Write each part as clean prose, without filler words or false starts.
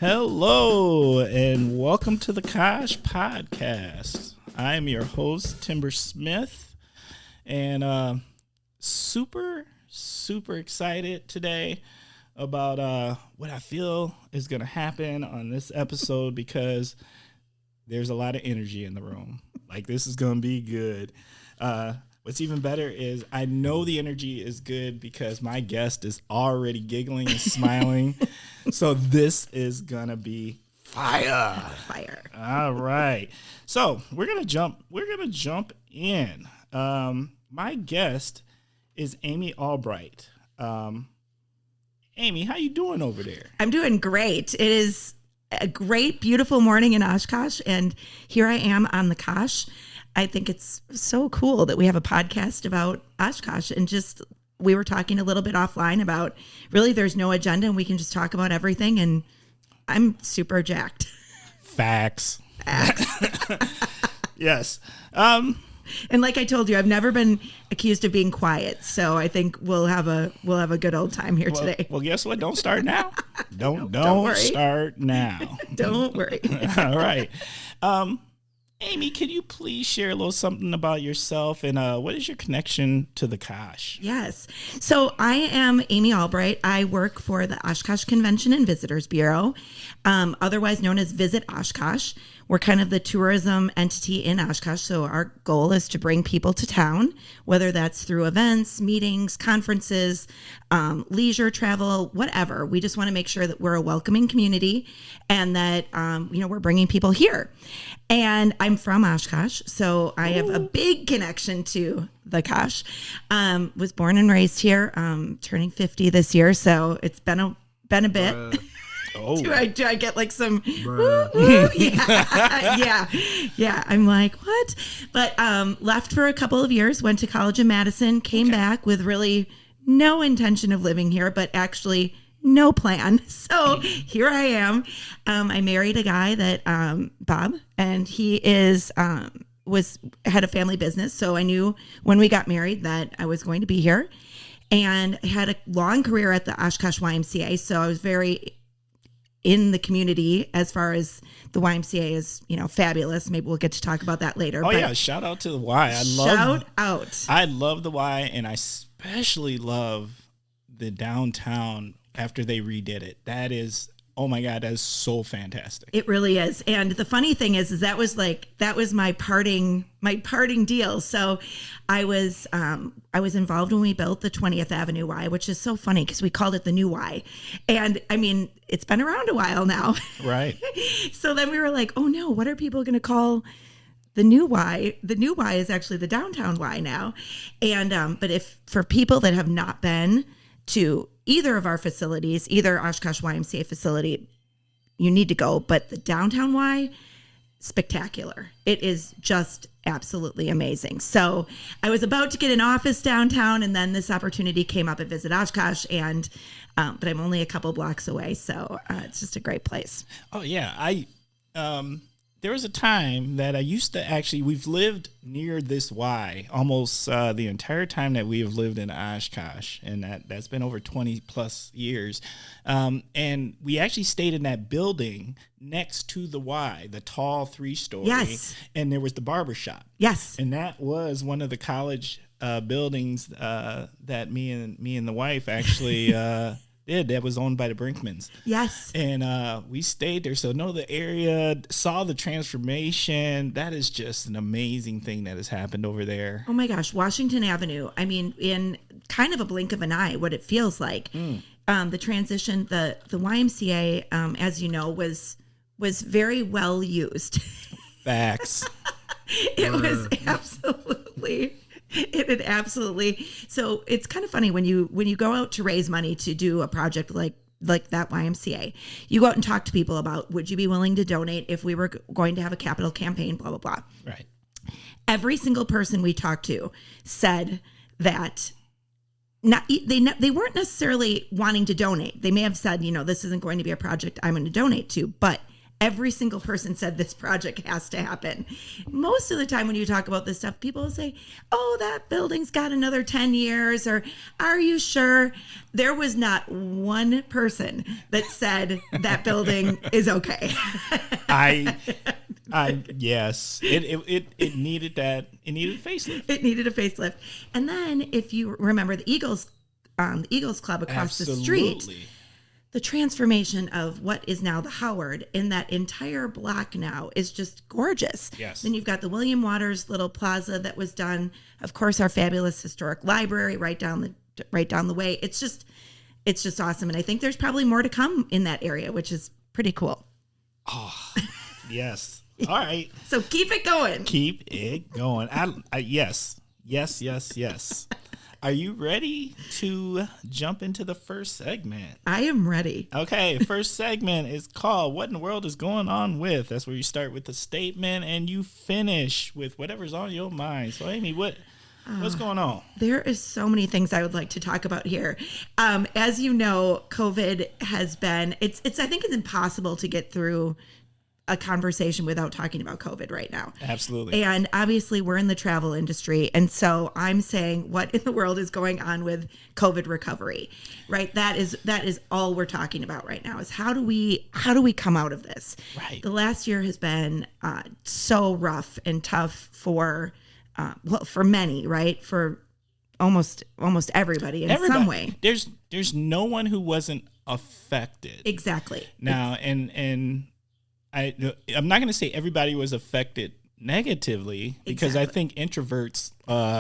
Hello, and welcome to the Kosh podcast. I am your host, Timber Smith, and super excited today about what I feel is going to happen on this episode because there's a lot of energy in the room. Like, this is going to be good. What's even better is I know the energy is good because my guest is already giggling and smiling. So this is going to be fire. All right. So we're going to jump in. My guest is Amy Albright. Amy, how you doing over there? I'm doing great. It is a great, beautiful morning in Oshkosh, and here I am on the Kosh. I think it's so cool that we have a podcast about Oshkosh, and just we were talking a little bit offline about really there's no agenda and we can just talk about everything, and I'm super jacked. Facts. Yes. And like I told you, I've never been accused of being quiet, so I think we'll have a good old time here today. Well, guess what? Don't start now. Don't start now. Don't worry. All right. Amy, can you please share a little something about yourself and what is your connection to the Kosh? Yes. So I am Amy Albright. I work for the Oshkosh Convention and Visitors Bureau, otherwise known as Visit Oshkosh. We're kind of the tourism entity in Oshkosh, so our goal is to bring people to town, whether that's through events, meetings, conferences, leisure travel, whatever. We just want to make sure that we're a welcoming community and that, we're bringing people here. And I'm from Oshkosh, so I have a big connection to the Kosh. Was born and raised here, turning 50 this year, so it's been a bit. Oh. Do I get like some woo? Yeah. I'm like, what? But left for a couple of years, went to college in Madison, came back with really no intention of living here, but actually no plan. So here I am. I married a guy that Bob, and he is had a family business. So I knew when we got married that I was going to be here, and I had a long career at the Oshkosh YMCA. So I was very in the community as far as the YMCA is, fabulous. Maybe we'll get to talk about that later. Oh, yeah. Shout out to the Y. I love the Y, and I especially love the downtown after they redid it. That is, oh my God, that is so fantastic. It really is. And the funny thing is that was my parting deal. So I was involved when we built the 20th Avenue Y, which is so funny because we called it the new Y. And I mean, it's been around a while now. Right. So then we were like, oh no, what are people going to call the new Y? The new Y is actually the downtown Y now. And, but if for people that have not been to either of our facilities, either Oshkosh YMCA facility, you need to go. But the downtown Y, spectacular. It is just absolutely amazing. So I was about to get an office downtown, and then this opportunity came up at Visit Oshkosh, and but I'm only a couple blocks away, so it's just a great place. Oh yeah, there was a time that I used to we've lived near this Y almost the entire time that we have lived in Oshkosh, and that's been over 20 plus years. And we actually stayed in that building next to the Y, the tall 3-story. Yes. And there was the barber shop. Yes. And that was one of the college buildings that me and the wife actually that was owned by the Brinkmans. Yes. And we stayed there. So know the area, saw the transformation. That is just an amazing thing that has happened over there. Oh my gosh, Washington Avenue. I mean, in kind of a blink of an eye, what it feels like. The transition, the YMCA, as you know, was very well used. Facts. It was absolutely. It absolutely. So it's kind of funny when you go out to raise money to do a project like that YMCA, you go out and talk to people about, would you be willing to donate if we were going to have a capital campaign, blah, blah, blah. Right. Every single person we talked to said that they weren't necessarily wanting to donate. They may have said, this isn't going to be a project I'm going to donate to, but Every single person said this project has to happen. Most of the time when you talk about this stuff, people will say, oh, that building's got another 10 years, or are you sure? There was not one person that said that building is okay. Yes, it needed that. It needed a facelift. It needed a facelift. And then if you remember the Eagles Club across the street, the transformation of what is now the Howard in that entire block now is just gorgeous. Yes. Then you've got the William Waters little plaza that was done. Of course, our fabulous historic library right down the way. It's just awesome. And I think there's probably more to come in that area, which is pretty cool. Oh, yes. All right. So keep it going. Keep it going. Yes. Are you ready to jump into the first segment? I am ready. Okay, first segment is called What in the World is Going On With? That's where you start with the statement and you finish with whatever's on your mind. So, Amy, what's going on? There is so many things I would like to talk about here. As you know, COVID has been, I think it's impossible to get through a conversation without talking about COVID right now. Absolutely. And obviously we're in the travel industry. And so I'm saying what in the world is going on with COVID recovery, right? That is all we're talking about right now is how do we come out of this? Right. The last year has been so rough and tough for many, right? For almost everybody in some way. There's no one who wasn't affected. Exactly. Now, and I'm not going to say everybody was affected negatively because I think introverts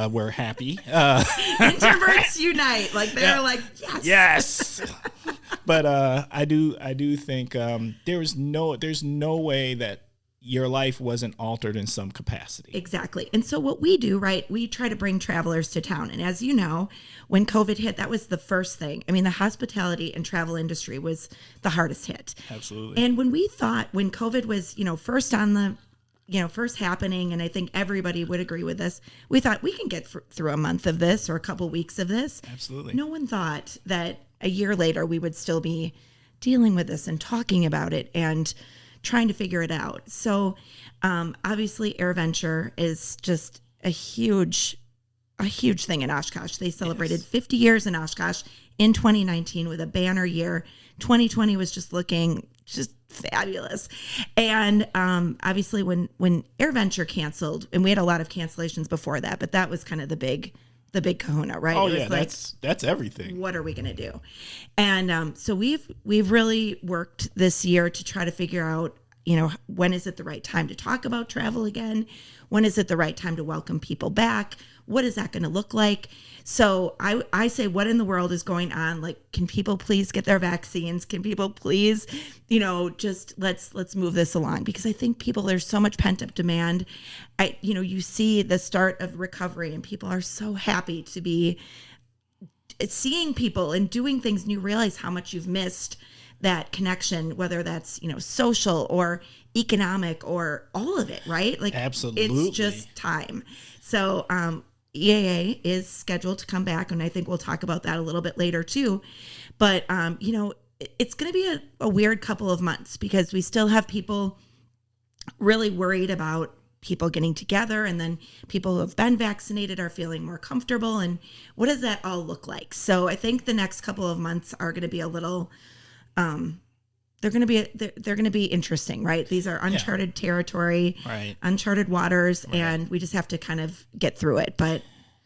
were happy. Introverts unite. Like they're like, yes. But I do think there's no way that your life wasn't altered in some capacity. Exactly. And so what we do, right, we try to bring travelers to town. And as you know, when COVID hit, that was the first thing. I mean, the hospitality and travel industry was the hardest hit. Absolutely. And when we thought, when COVID was, first happening, and I think everybody would agree with this, we thought we can get through a month of this or a couple weeks of this. Absolutely. No one thought that a year later we would still be dealing with this and talking about it and trying to figure it out. So obviously AirVenture is just a huge thing in Oshkosh. They celebrated 50 years in Oshkosh in 2019 with a banner year. 2020 was just looking just fabulous. And obviously when AirVenture canceled, and we had a lot of cancellations before that, but that was kind of the big kahuna, right? Oh, it was that's everything. What are we going to do? And so we've really worked this year to try to figure out, when is it the right time to talk about travel again? When is it the right time to welcome people back? What is that going to look like? So I say, what in the world is going on? Like, can people please get their vaccines? Can people please, just let's move this along, because I think there's so much pent up demand. You see the start of recovery and people are so happy to be seeing people and doing things, and you realize how much you've missed that connection, whether that's, social or economic or all of it, right? Like, absolutely, it's just time. So, EAA is scheduled to come back, and I think we'll talk about that a little bit later too. But, it's going to be a weird couple of months because we still have people really worried about people getting together, and then people who have been vaccinated are feeling more comfortable. And what does that all look like? So I think the next couple of months are going to be a little, they're going to be interesting, right? These are uncharted territory, right? Uncharted waters, right. And we just have to kind of get through it. But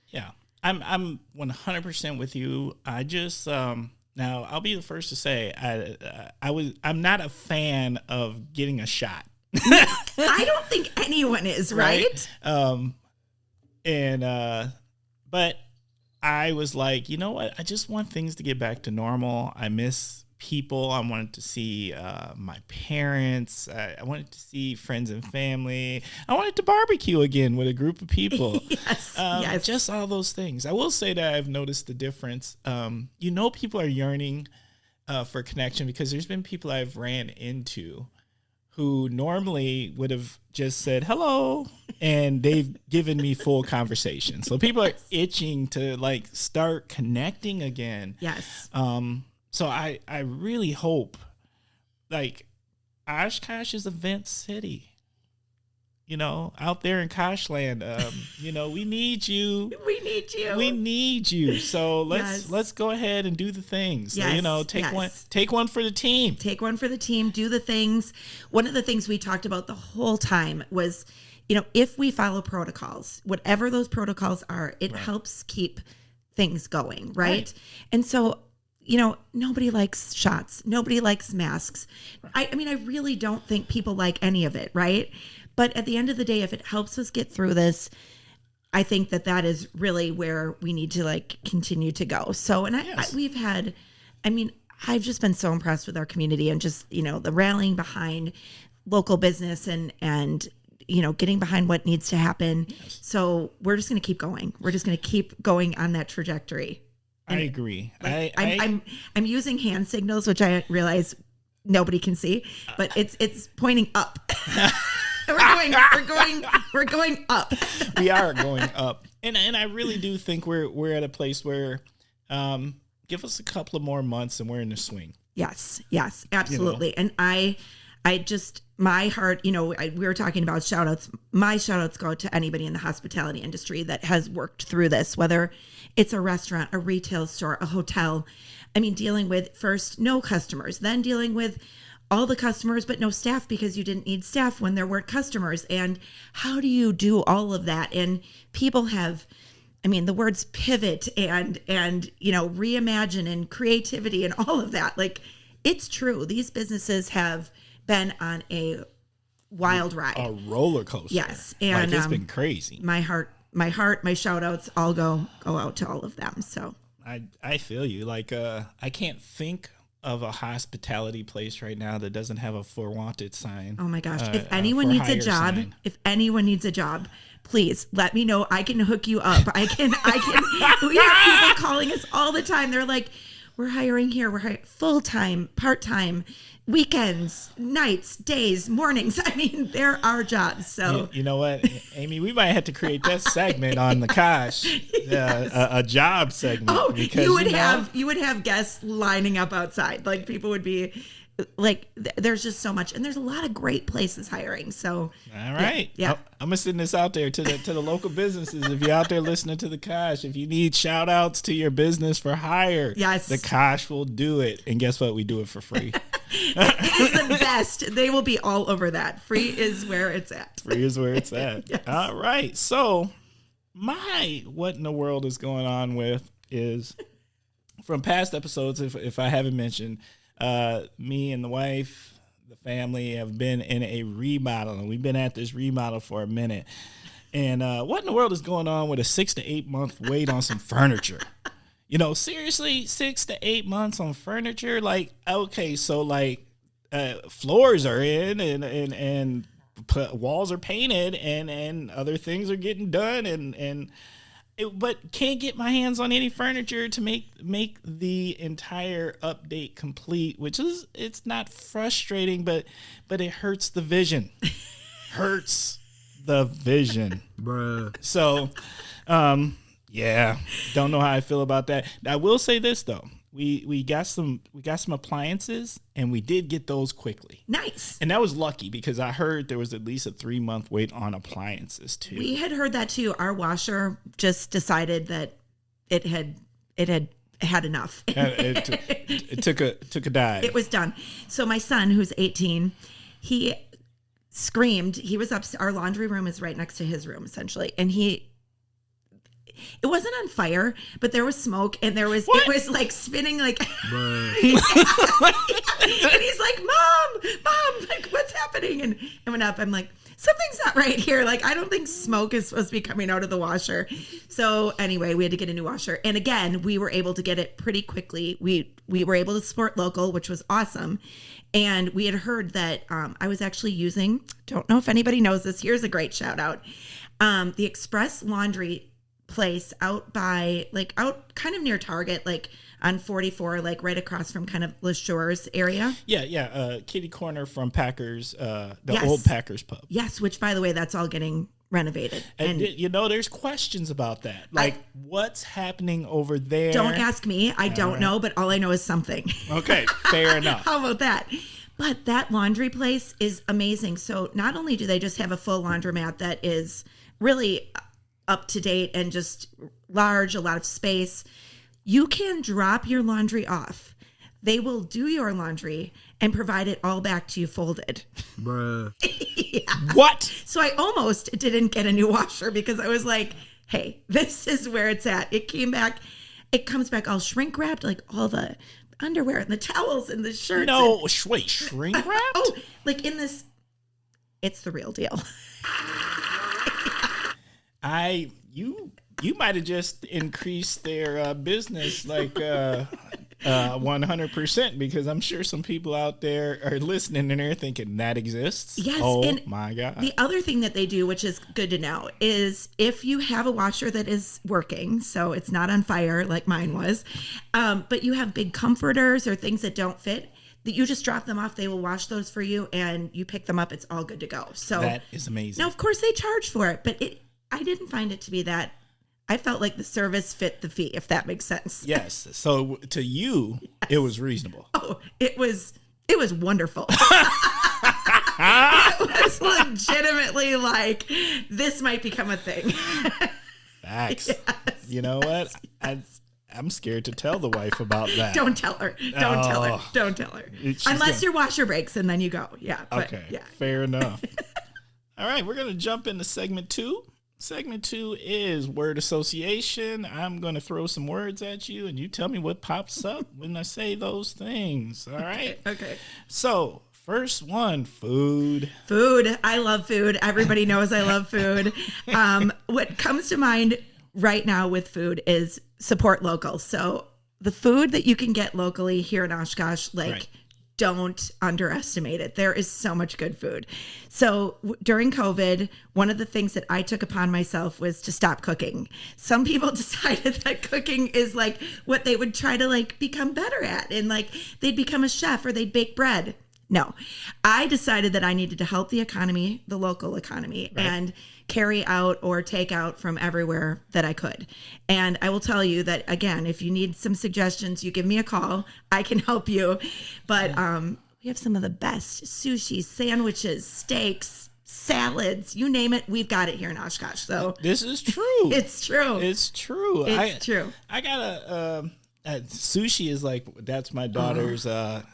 yeah, I'm 100% with you. I just now I'll be the first to say I'm not a fan of getting a shot. I don't think anyone is, right? But I was like, you know what? I just want things to get back to normal. I miss people. I wanted to see my parents. I wanted to see friends and family. I wanted to barbecue again with a group of people. Yes. Just all those things. I will say that I've noticed the difference. People are yearning for connection, because there's been people I've ran into who normally would have just said hello, and they've given me full conversation. So people are itching to start connecting again. Yes. So I really hope Oshkosh is event city. Out there in Koshland, we need you. We need you. We need you. So Yes. let's go ahead and do the things. Yes, Take one for the team. Take one for the team. Do the things. One of the things we talked about the whole time was, if we follow protocols, whatever those protocols are, it helps keep things going, right? And so, nobody likes shots. Nobody likes masks. I mean, I really don't think people like any of it, right? But at the end of the day, if it helps us get through this, I think that is really where we need to continue to go. So, and I've just been so impressed with our community and just, the rallying behind local business and getting behind what needs to happen. Yes. So we're just going to keep going. We're just going to keep going on that trajectory. And I agree. I'm using hand signals, which I realize nobody can see, but it's pointing up. We're going up. We are going up. And I really do think we're at a place where give us a couple of more months and we're in the swing. Yes, absolutely. And I just, my heart, we were talking about shout outs. My shout outs go to anybody in the hospitality industry that has worked through this, whether it's a restaurant, a retail store, a hotel. I mean, dealing with first no customers, then dealing with all the customers, but no staff because you didn't need staff when there weren't customers. And how do you do all of that? And people have, the words pivot and reimagine and creativity and all of that. It's true. These businesses have been on a wild ride. A roller coaster. Yes. And it's been crazy. My heart, my shout outs all go out to all of them. So I feel you. I can't think of a hospitality place right now that doesn't have a for wanted sign. Oh my gosh. If anyone needs a job, please let me know. I can hook you up. I can, we have people calling us all the time. They're like, we're hiring here. We're hiring full-time, part-time, weekends, nights, days, mornings. There are jobs. So you know what, Amy, we might have to create that segment on the Kosh, a job segment. Oh, because you would have guests lining up outside. People would be there's just so much, and there's a lot of great places hiring. So all right, yeah. I'm gonna send this out there to the local businesses. If you're out there listening to the Kosh, if you need shout outs to your business for hire, yes, the Kosh will do it. And guess what? We do it for free. It is the best. They will be all over that. Free is where it's at. Free is where it's at. Yes. All right. So what in the world is going on with is from past episodes, if I haven't mentioned, me and the wife, the family have been in a remodel, and we've been at this remodel for a minute. And what in the world is going on with a 6 to 8 month wait on some furniture? Seriously, 6 to 8 months on furniture? Okay, so floors are in and walls are painted and other things are getting done but can't get my hands on any furniture to make the entire update complete, which is, it's not frustrating, but it hurts the vision. Hurts the vision. Bruh. So, yeah, don't know how I feel about that. I will say this though. We got some appliances, and we did get those quickly. Nice. And that was lucky because I heard there was at least a 3-month wait on appliances too. We had heard that too. Our washer just decided that it had enough. It took a dive. It was done. So my son, who's 18, he screamed. He was up. Our laundry room is right next to his room, essentially, and it wasn't on fire, but there was smoke, and it was spinning and he's like, Mom, what's happening? And I went up. I'm like, something's not right here. I don't think smoke is supposed to be coming out of the washer. So anyway, we had to get a new washer. And again, we were able to get it pretty quickly. We were able to support local, which was awesome. And we had heard that I was actually using, don't know if anybody knows this. Here's a great shout out. The Express Laundry place out by out kind of near Target, on 44, right across from kind of the Shores area. Yeah. Kitty corner from Packers, yes. Old Packers pub. Yes, which by the way, that's all getting renovated. And there's questions about that. What's happening over there? Don't ask me. I don't know, but all I know is something. Okay, fair enough. How about that? But that laundry place is amazing. So not only do they just have a full laundromat that is really up to date and just large, a lot of space, you can drop your laundry off. They will do your laundry and provide it all back to you folded. Bruh. Yeah. What? So I almost didn't get a new washer because I was like, hey, this is where it's at. It comes back all shrink wrapped, like all the underwear and the towels and the shirts. No, wait, shrink wrapped? Oh, like in this, it's the real deal. You might have just increased their business like 100%, because I'm sure some people out there are listening and they're thinking that exists. Yes. Oh and my God. The other thing that they do, which is good to know, is if you have a washer that is working, so it's not on fire like mine was, but you have big comforters or things that don't fit, that you just drop them off. They will wash those for you and you pick them up. It's all good to go. So that is amazing. now, of course, they charge for it, but I didn't find it to be that. I felt like the service fit the fee, if that makes sense. Yes. So to you, It was reasonable. Oh, it was wonderful. It was legitimately like, this might become a thing. Facts. Yes. You know what? I'm scared to tell the wife about that. Don't tell her. Don't tell her. Unless your washer breaks and then you go. Yeah. But, Okay. yeah. Fair enough. All right. We're going to jump into segment 2. Segment 2 is word association. I'm going to throw some words at you and you tell me what pops up when I say those things. All right. Okay. So, first one, food. Food. I love food. Everybody knows I love food. What comes to mind right now with food is support local. So the food that you can get locally here in Oshkosh, Right. Don't underestimate it. There is so much good food. So during COVID, one of the things that I took upon myself was to stop cooking. Some people decided that cooking is like what they would try to become better at, and they'd become a chef or they'd bake bread. No, I decided that I needed to help the economy, the local economy, Right. and carry out or take out from everywhere that I could. And I will tell you that, again, if you need some suggestions, you give me a call. I can help you. But we have some of the best sushi, sandwiches, steaks, salads, you name it. We've got it here in Oshkosh. So This is true. it's true. It's true. It's true. I got a sushi is that's my daughter's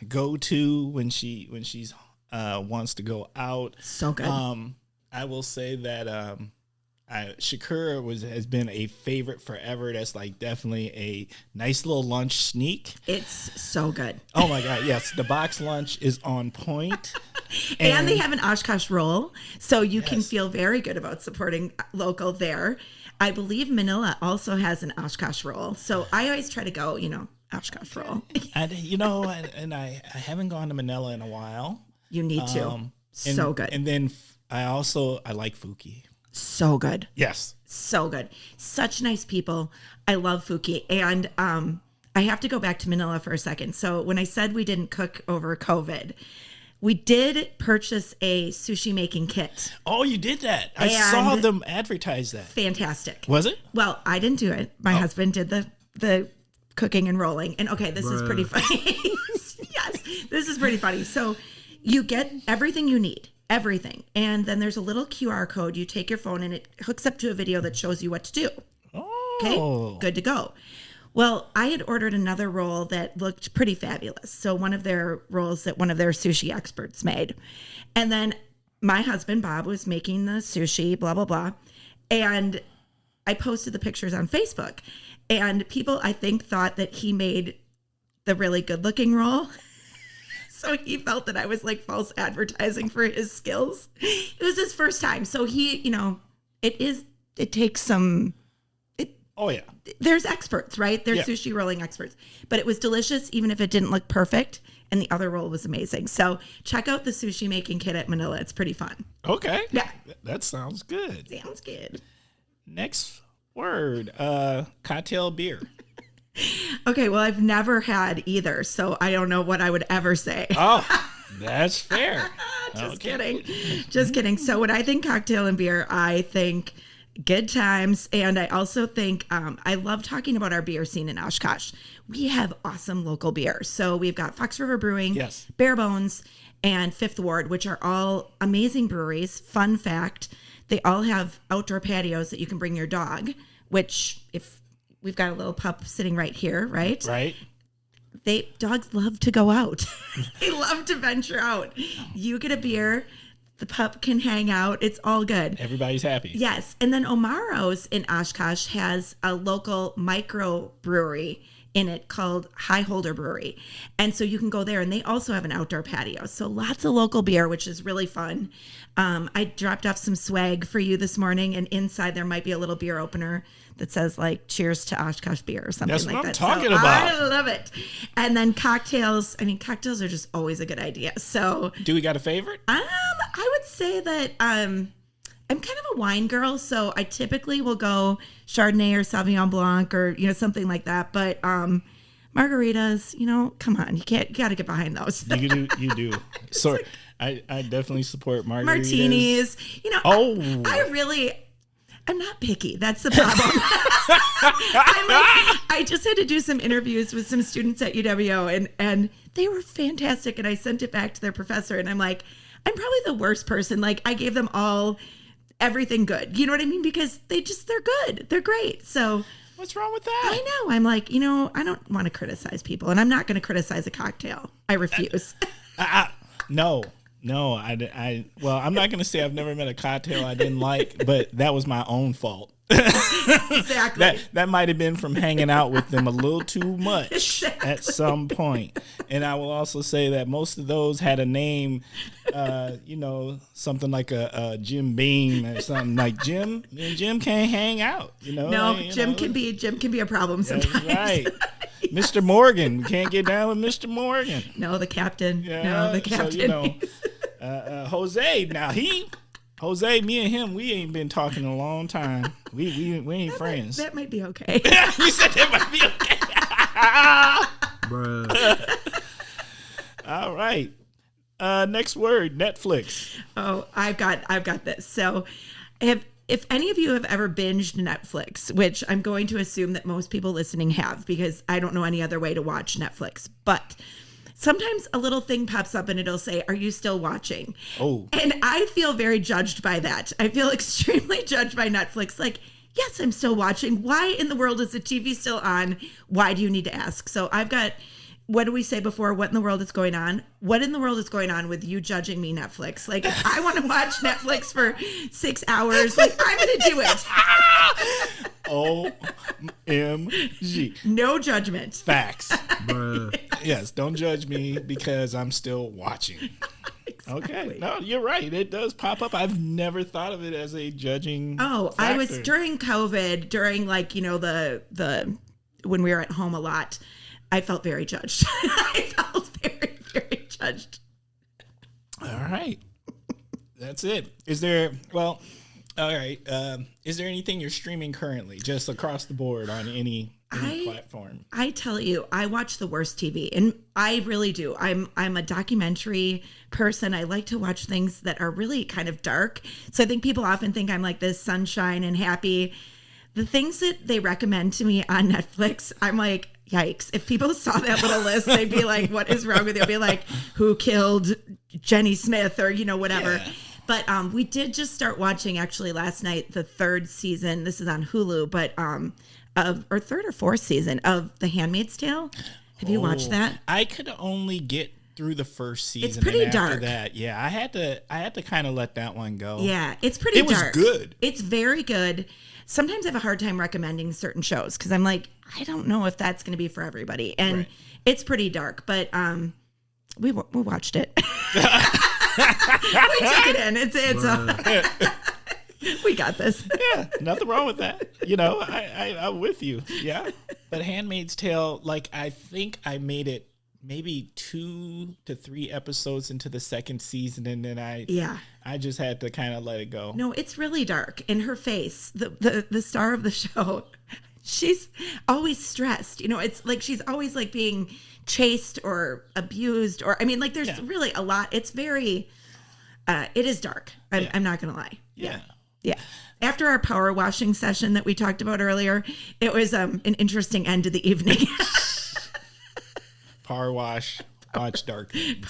go-to when she's wants to go out. So good. I will say that Shakura has been a favorite forever. That's definitely a nice little lunch sneak. It's so good. Oh my God, yes. The box lunch is on point. And they have an Oshkosh roll, so you can Yes. feel very good about supporting local there. I believe Manila also has an Oshkosh roll, so I always try to go, Oshkosh roll. And I haven't gone to Manila in a while. You need to. So good. And then I like Fuki. So good. Yes. So good. Such nice people. I love Fuki. And I have to go back to Manila for a second. So when I said we didn't cook over COVID, we did purchase a sushi making kit. Oh, you did that. I And- saw them advertise that. Fantastic. Was it? Well, I didn't do it. My husband did the cooking and rolling. And okay, this is pretty funny. Yes, this is pretty funny. So you get everything you need. Everything. And then there's a little QR code. You take your phone and it hooks up to a video that shows you what to do. Okay, Oh. good to go. Well, I had ordered another roll that looked pretty fabulous. So one of their rolls that one of their sushi experts made. And then my husband, Bob, was making the sushi, blah, blah, blah. And I posted the pictures on Facebook. And people, I think, thought that he made the really good looking roll. So he felt that I was false advertising for his skills. It was his first time. So he, it takes some, Oh, yeah. there's experts, right? There's Yeah. sushi rolling experts. But it was delicious, even if it didn't look perfect. And the other roll was amazing. So check out the sushi making kit at Manila. It's pretty fun. Okay. Yeah. That sounds good. Sounds good. Next word, cocktail beer. Okay, well, I've never had either. So I don't know what I would ever say. Oh, that's fair. Just kidding. Just kidding. So when I think cocktail and beer, I think Good times. And I also think I love talking about our beer scene in Oshkosh. We have awesome local beer. So we've got Fox River Brewing, Yes. Bare Bones, and Fifth Ward, which are all amazing breweries. Fun fact, they all have outdoor patios that you can bring your dog, which if we've got a little pup sitting right here, right? Right. Dogs love to go out. They love to venture out. You get a beer, the pup can hang out. It's all good. Everybody's happy. Yes. And then Omaro's in Oshkosh has a local micro brewery in it called High Holder Brewery. And so you can go there, and they also have an outdoor patio. So lots of local beer, which is really fun. I dropped off some swag for you this morning, and inside there might be a little beer opener that says like cheers to Oshkosh beer or something That's like what I'm that. talking So about. I love it. And then cocktails. I mean, cocktails are just always a good idea. So Do we got a favorite? I would say that I'm kind of a wine girl, so I typically will go Chardonnay or Sauvignon Blanc or something like that. But margaritas, come on, you got to get behind those. You do. So I definitely support margaritas. Martinis, I'm not picky. That's the problem. I just had to do some interviews with some students at UWO, and they were fantastic. And I sent it back to their professor, and I'm like, I'm probably the worst person. Like, I gave them all everything good. You know what I mean? Because they're good. They're great. So what's wrong with that? I know. I'm like, I don't want to criticize people, and I'm not going to criticize a cocktail. I refuse. No. Well, I'm not going to say I've never met a cocktail I didn't like, but that was my own fault. Exactly. That might have been from hanging out with them a little too much Exactly. at some point. And I will also say that most of those had a name, something like a Jim Beam or something like Jim. Me and Jim can't hang out. No, Jim can be a problem sometimes. That's right. Mr. Morgan. We can't get down with Mr. Morgan. No, the captain. Yeah, No, the captain. So, Jose. Now Jose, me and him, we ain't been talking in a long time. We ain't friends. That might be okay. You said that might be okay. Bruh. All right. Next word, Netflix. Oh, I've got this. So, if any of you have ever binged Netflix, which I'm going to assume that most people listening have, because I don't know any other way to watch Netflix, but sometimes a little thing pops up and it'll say, "Are you still watching?" Oh. And I feel very judged by that. I feel extremely judged by Netflix. Like, yes, I'm still watching. Why in the world is the TV still on? Why do you need to ask? So I've got, what do we say before? What in the world is going on? What in the world is going on with you judging me, Netflix? Like, if I want to watch Netflix for 6 hours, like, I'm going to do it. OMG. No judgment. Facts. Bruh. Yes, don't judge me because I'm still watching. Exactly. Okay. No, you're right. It does pop up. I've never thought of it as a judging Oh, I was factor. during COVID, during like, the when we were at home a lot, I felt very judged. I felt very, very judged. All right. That's it. Is there, well, all right. Is there anything you're streaming currently, just across the board on any platform? I tell you, I watch the worst TV, and I really do. I'm a documentary person. I like to watch things that are really kind of dark. So I think people often think I'm like this sunshine and happy. The things that they recommend to me on Netflix, I'm like, yikes. If people saw that little list, they'd be like, what is wrong with you? They'll be like, who killed Jenny Smith or, whatever. Yeah. But we did just start watching actually last night, the 3rd season. This is on Hulu, but or 3rd or 4th season of The Handmaid's Tale. Have you watched that? I could only get through the first season. It's pretty and after dark. that, yeah, I had to kind of let that one go. Yeah, it's pretty It was dark. good. It's very good. Sometimes I have a hard time recommending certain shows because I'm like, I don't know if that's going to be for everybody. And Right. it's pretty dark, but we watched it. We took it in. It's we got this. Yeah, nothing wrong with that. I'm with you. Yeah. But Handmaid's Tale, like, I think I made it maybe 2 to 3 episodes into the 2nd season, and then I just had to kind of let it go. No, it's really dark. In her face, the star of the show, she's always stressed. It's like she's always like being chased or abused, or like there's really a lot. It's very, it is dark. I'm not gonna lie. Yeah. Yeah. After our power washing session that we talked about earlier, it was an interesting end to the evening. Power wash, watch dark things.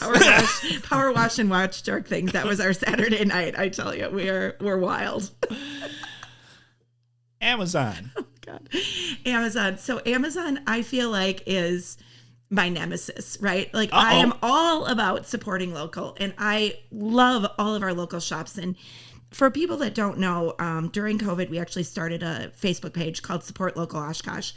Power wash and watch dark things. That was our Saturday night. I tell you, we're wild. Amazon. Oh God. Amazon. So Amazon, I feel like, is my nemesis, right? Like I am all about supporting local, and I love all of our local shops. And for people that don't know, during COVID, we actually started a Facebook page called Support Local Oshkosh.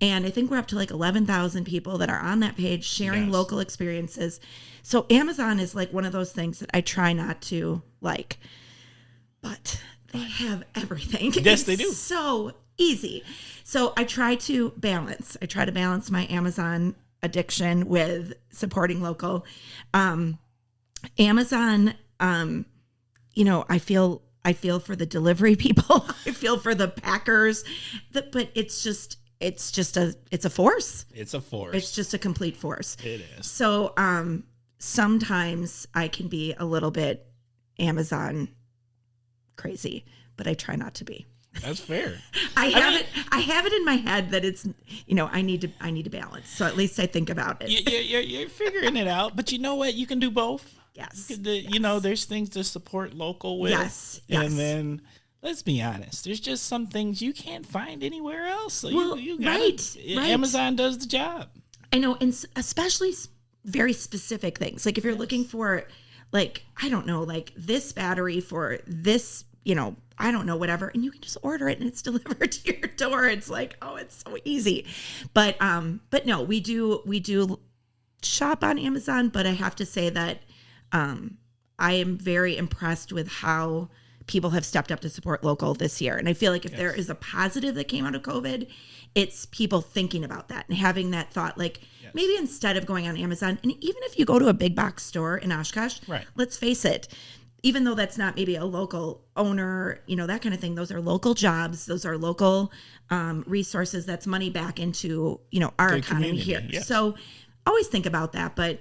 And I think we're up to like 11,000 people that are on that page sharing local experiences. So Amazon is like one of those things that I try not to like, but they have everything. Yes, they do. So easy. So I try to balance. I try to balance my Amazon addiction with supporting local. Amazon, I feel for the delivery people. I feel for the packers, but it's a force. It's a force. It's just a complete force. It is. So, sometimes I can be a little bit Amazon crazy, but I try not to be. That's fair. I have it in my head that it's, I need to balance. So at least I think about it. You're figuring it out, but you know what? You can do both. Yes. There's things to support local with. Yes. And then let's be honest, there's just some things you can't find anywhere else. So you got right. Amazon does the job. I know, and especially very specific things. Like if you're looking for, like, I don't know, like this battery for this, I don't know, whatever, and you can just order it and it's delivered to your door. It's like, oh, it's so easy. But no, we do shop on Amazon, but I have to say that I am very impressed with how people have stepped up to support local this year. And I feel like if there is a positive that came out of COVID, it's people thinking about that and having that thought, like maybe instead of going on Amazon, and even if you go to a big box store in Oshkosh, let's face it, even though that's not maybe a local owner, that kind of thing, those are local jobs. Those are local resources. That's money back into, our the economy community, here. yes. So always think about that. But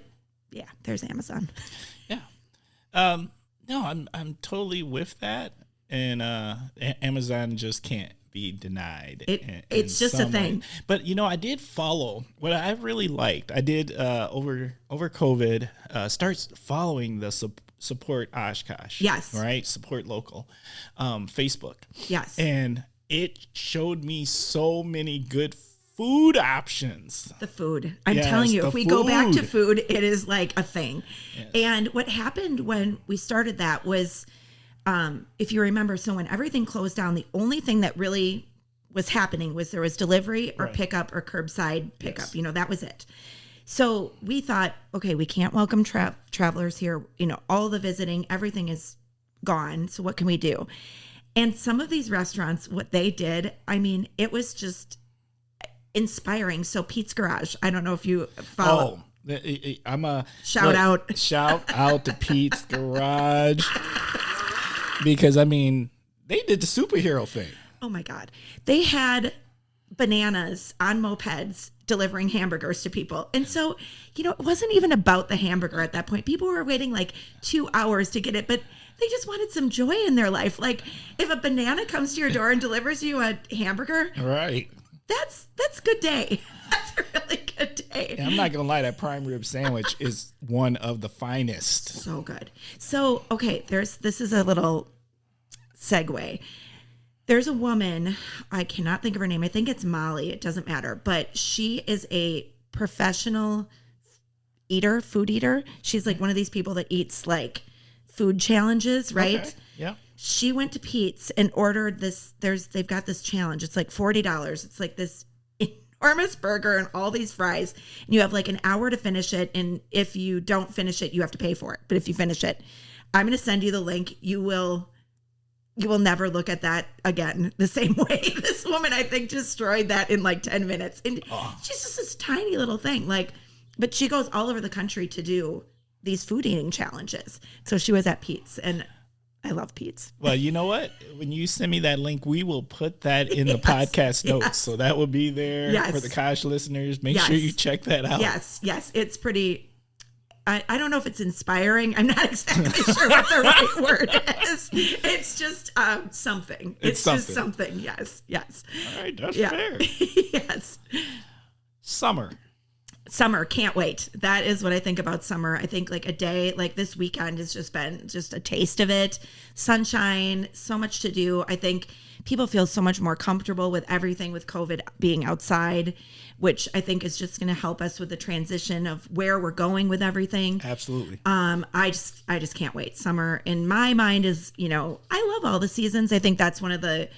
yeah, there's Amazon. Yeah. No, I'm totally with that. And Amazon just can't be denied. It's just a thing. Way. But, I did follow what I really liked. I did over COVID start following the Support Oshkosh. Yes. Right? Support Local. Facebook. Yes. And it showed me so many good food options. The food. I'm telling you, if we go back to food, it is like a thing. Yes. And what happened when we started that was, if you remember, so when everything closed down, the only thing that really was happening was there was delivery or pickup or curbside pickup. Yes. That was it. So we thought, okay, we can't welcome travelers here. All the visiting, everything is gone. So what can we do? And some of these restaurants, what they did, it was just inspiring. So Pete's Garage, I don't know if you follow. I'm a shout out to Pete's Garage because they did the superhero thing. Oh my God. They had bananas on mopeds delivering hamburgers to people. And so, it wasn't even about the hamburger at that point. People were waiting like 2 hours to get it, but they just wanted some joy in their life. Like if a banana comes to your door and delivers you a hamburger, right? That's a good day. That's a really good day. Yeah, I'm not gonna lie, that prime rib sandwich is one of the finest. So good. So okay, this is a little segue. There's a woman, I cannot think of her name. I think it's Molly. It doesn't matter, but she is a professional food eater. She's like one of these people that eats like food challenges, right? Okay. Yeah. She went to Pete's and ordered this. They've got this challenge. It's like $40. It's like this enormous burger and all these fries. And you have like an hour to finish it. And if you don't finish it, you have to pay for it. But if you finish it, I'm going to send you the link. You will never look at that again the same way. This woman, I think, destroyed that in like 10 minutes. And she's just this tiny little thing. But she goes all over the country to do these food eating challenges. So she was at Pete's, and I love Pete's. Well, you know what? When you send me that link, we will put that in the podcast notes. Yes. So that will be there for the Kosh listeners. Make sure you check that out. Yes. It's pretty. I don't know if it's inspiring. I'm not exactly sure what the right word is. It's just something. It's just something. Yes. All right, that's fair. Yes. Summer, can't wait. That is what I think about summer. I think like a day like this weekend has just been just a taste of it. Sunshine, so much to do. I think people feel so much more comfortable with everything with COVID being outside, which I think is just going to help us with the transition of where we're going with everything. Absolutely. I just can't wait. Summer in my mind is, I love all the seasons. I think that's one of the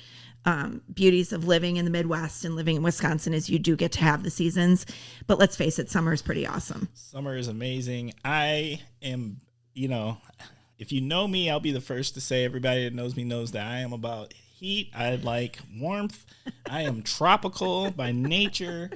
beauties of living in the Midwest and living in Wisconsin is you do get to have the seasons, but let's face it, summer is pretty awesome. Summer is amazing. I am, if you know me, I'll be the first to say, everybody that knows me knows that I am about heat. I like warmth. I am tropical by nature.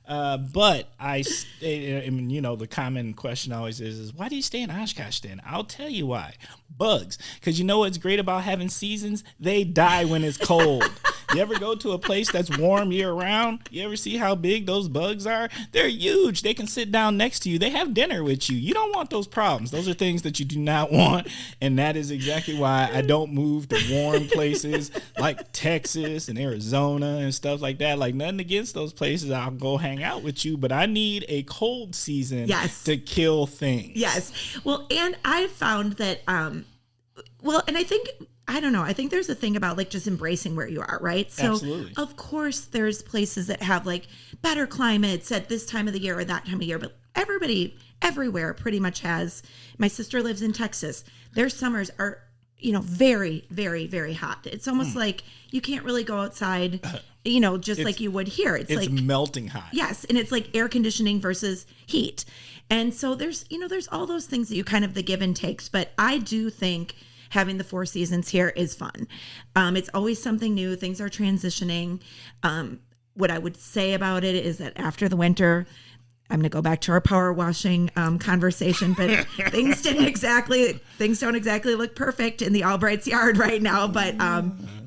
But I stay, and the common question always is why do you stay in Oshkosh then? I'll tell you why. Bugs. Because you know what's great about having seasons? They die when it's cold. You ever go to a place that's warm year round? You ever see how big those bugs are? They're huge. They can sit down next to you. They have dinner with you. You don't want those problems. Those are things that you do not want. And that is exactly why I don't move to warm places like Texas and Arizona and stuff like that. Like nothing against those places. I'll go hang out with you, but I need a cold season to kill things. Yes. Well, and I found that, and I think there's a thing about like just embracing where you are, right? So Absolutely. Of course there's places that have like better climates at this time of the year or that time of year, but everybody everywhere pretty much has. My sister lives in Texas. Their summers are, very, very, very hot. It's almost like you can't really go outside, like you would here. It's like melting hot. Yes. And it's like air conditioning versus heat. And so there's all those things that you kind of the give and takes. But I do think having the 4 seasons here is fun. It's always something new. Things are transitioning. What I would say about it is that after the winter, I'm going to go back to our power washing conversation, but things don't exactly look perfect in the Albright's yard right now, but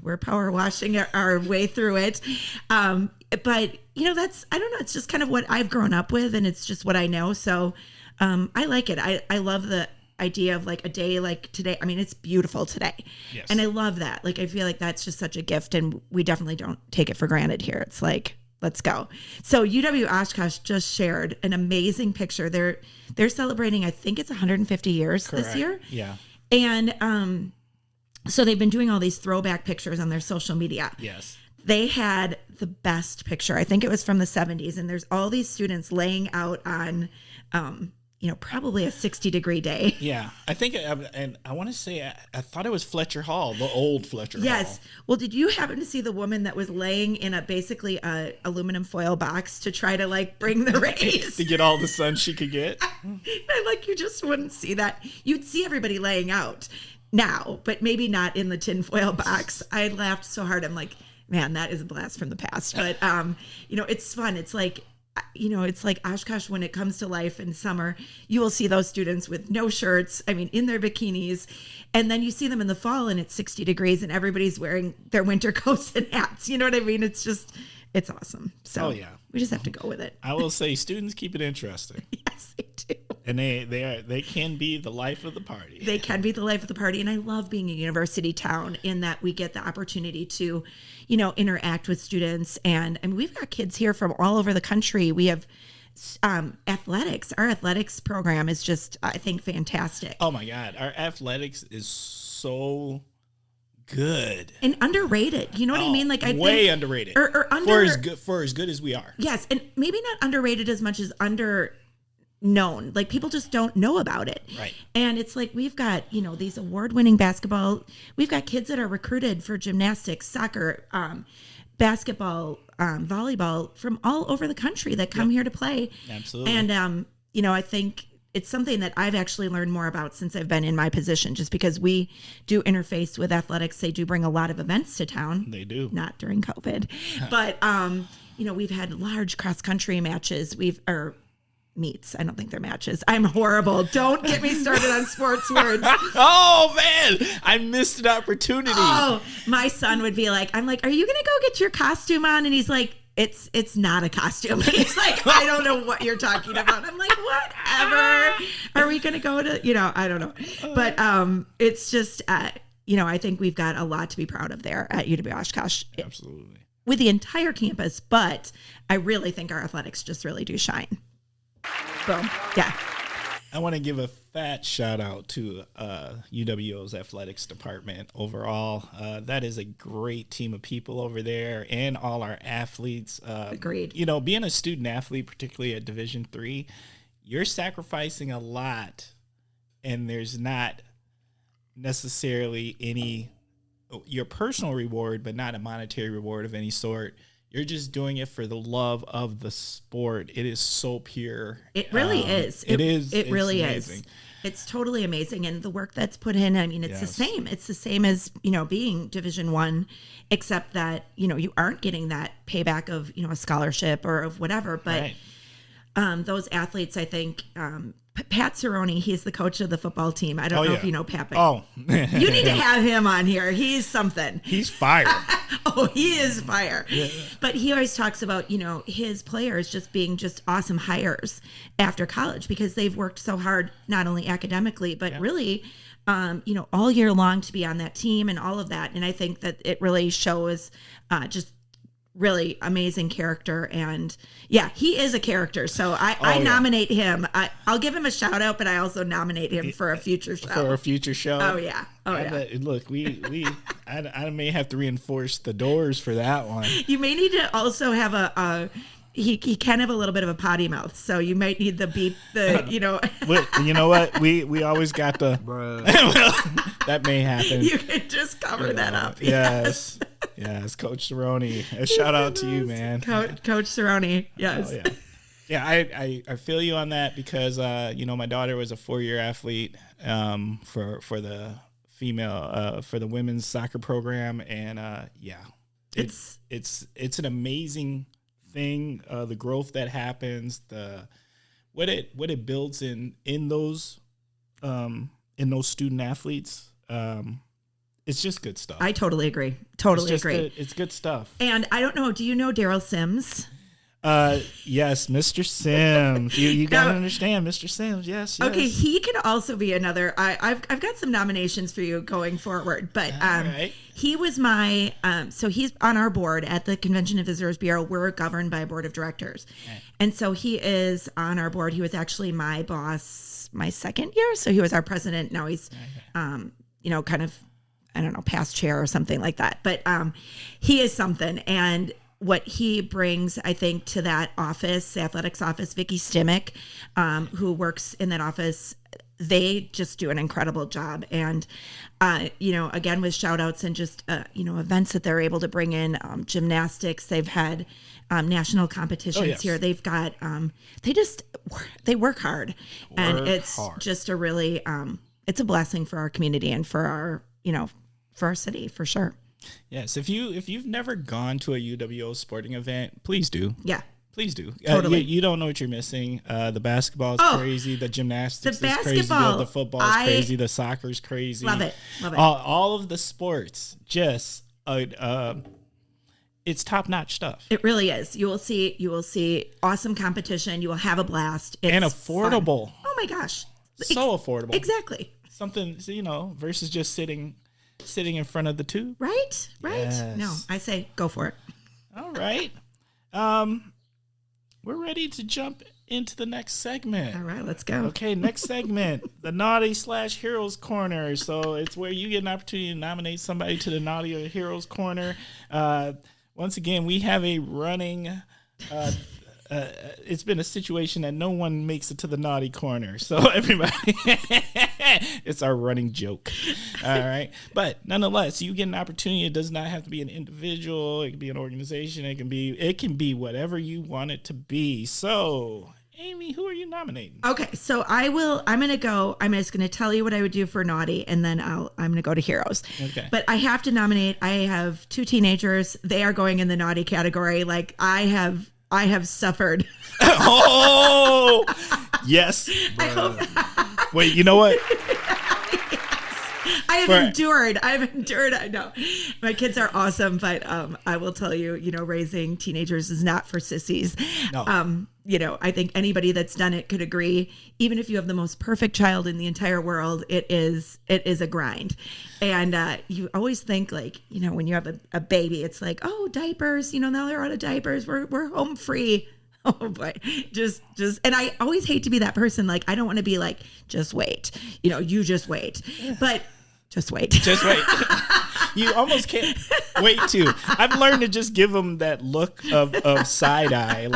we're power washing our way through it. But I don't know. It's just kind of what I've grown up with, and it's just what I know. So I like it. I love the idea of like a day like today. I mean, it's beautiful today. Yes. And I love that. Like, I feel like that's just such a gift, and we definitely don't take it for granted here. It's like, let's go. So UW Oshkosh just shared an amazing picture. They're celebrating, I think it's 150 years Correct. This year. Yeah. And so they've been doing all these throwback pictures on their social media. Yes. They had the best picture. I think it was from the 70s. And there's all these students laying out on, probably a 60-degree day. Yeah. I think, and I want to say, I thought it was Fletcher Hall, the old Fletcher Hall. Yes. Well, did you happen to see the woman that was laying in basically a aluminum foil box to try to like bring the rays? To get all the sun she could get? You just wouldn't see that. You'd see everybody laying out now, but maybe not in the tinfoil box. I laughed so hard. I'm like, man, that is a blast from the past. But, it's fun. It's like, it's like Oshkosh when it comes to life in summer. You will see those students with no shirts, in their bikinis. And then you see them in the fall and it's 60 degrees and everybody's wearing their winter coats and hats. You know what I mean? It's awesome. So we just have to go with it. I will say students keep it interesting. Yes, they do. And they can be the life of the party. They can be the life of the party. And I love being a university town in that we get the opportunity to, interact with students. And we've got kids here from all over the country. We have athletics. Our athletics program is just, I think, fantastic. Oh my God. Our athletics is so good. And underrated. You know what I mean? Like I way think, underrated. Or under, for as good as we are. Yes. And maybe not underrated as much as known. Like people just don't know about it. Right. And it's like we've got, these award-winning basketball. We've got kids that are recruited for gymnastics, soccer, basketball, volleyball from all over the country that come here to play. Absolutely. And I think it's something that I've actually learned more about since I've been in my position, just because we do interface with athletics. They do bring a lot of events to town. They do. Not during COVID. But we've had large cross-country matches. Meets. I don't think they're matches. I'm horrible. Don't get me started on sports words. Oh, man. I missed an opportunity. Oh, my son would be like, I'm like, are you going to go get your costume on? And he's like, it's not a costume. He's like, I don't know what you're talking about. I'm like, whatever. Are we going to go to, I don't know. But it's just, I think we've got a lot to be proud of there at UW Oshkosh. Absolutely. With the entire campus, but I really think our athletics just really do shine. Boom. Yeah. I want to give a fat shout out to UWO's athletics department overall. That is a great team of people over there, and all our athletes. Agreed. Being a student athlete, particularly at Division III, you're sacrificing a lot, and there's not necessarily your personal reward, but not a monetary reward of any sort. You're just doing it for the love of the sport. It is so pure. It really is. It is. It really amazing. is. It's totally amazing. And the work that's put in, I mean, it's the same. It's the same as, being Division I, except that, you aren't getting that payback of, a scholarship or of whatever. But right. Those athletes, I think, Pat Cerrone, he's the coach of the football team. I don't know if you know Pat. But you need to have him on here. He's something. He's fire. He is fire. Yeah. But he always talks about, his players just being just awesome hires after college because they've worked so hard, not only academically, but really, all year long to be on that team and all of that. And I think that it really shows just really amazing character. And he is a character. So I nominate him. I'll give him a shout out, but I also nominate him for a future show. For a future show. Oh yeah. Look, I may have to reinforce the doors for that one. You may need to also have he can have a little bit of a potty mouth, so you might need the beep, Look, you know what? We always got the. That may happen. You can just cover that up. Yes, Coach Cerrone. A shout out to you, man. Coach Cerrone. Yes. Oh, yeah. I feel you on that because my daughter was a 4-year athlete for the female for the women's soccer program, and it's an amazing thing, the growth that happens, what it builds in those student athletes. It's just good stuff. I totally agree. Totally agree. It's good stuff. And I don't know, do you know Daryl Sims? Yes, Mr. Sims. You gotta understand, Mr. Sims. Yes. Okay, he can also be another. I've got some nominations for you going forward, but right. He was my. So he's on our board at the Convention and Visitors Bureau. We're governed by a board of directors, right. And so he is on our board. He was actually my boss my second year, so he was our president. Now he's, kind of, I don't know, past chair or something like that. But he is something, and what he brings, I think, to that office, the athletics office, Vicky Stimmick, who works in that office, they just do an incredible job. And, again, with shout outs and just, events that they're able to bring in, gymnastics, they've had national competitions here. They've got, they work hard. And it's just a really, it's a blessing for our community and for our, for our city, for sure. Yes, if you've never gone to a UWO sporting event, please do. Yeah. Please do. Totally. You don't know what you're missing. The basketball is crazy. The gymnastics is crazy. The football is crazy. The soccer is crazy. Love it. All of the sports, just it's top-notch stuff. It really is. You will see awesome competition. You will have a blast. It's and affordable. Fun. Oh my gosh. So affordable. Exactly. Something, versus just sitting in front of the tube. Right. Yes. No, I say go for it. All right. We're ready to jump into the next segment. All right, let's go. Okay, next segment, the Naughty/Heroes Corner. So it's where you get an opportunity to nominate somebody to the Naughty or Heroes Corner. Once again, we have a running... it's been a situation that no one makes it to the naughty corner. So everybody, it's our running joke. All right. But nonetheless, you get an opportunity. It does not have to be an individual. It can be an organization. It can be whatever you want it to be. So Amy, who are you nominating? Okay. So I'm just going to tell you what I would do for naughty, and then I'm going to go to heroes. Okay. But I have to nominate, I have 2 teenagers. They are going in the naughty category. Like I have suffered. Oh, yes. I hope. Wait, you know what? Yes. I I've endured. I know my kids are awesome, but I will tell you, raising teenagers is not for sissies. No. I think anybody that's done it could agree. Even if you have the most perfect child in the entire world, it is a grind. And you always think when you have a baby, it's like, oh, diapers, now they're out of diapers. We're home free. Oh boy, just, and I always hate to be that person. I don't want to be like, just wait, you just wait, but just wait. Just wait. You almost can't wait to. I've learned to just give them that look of side eye,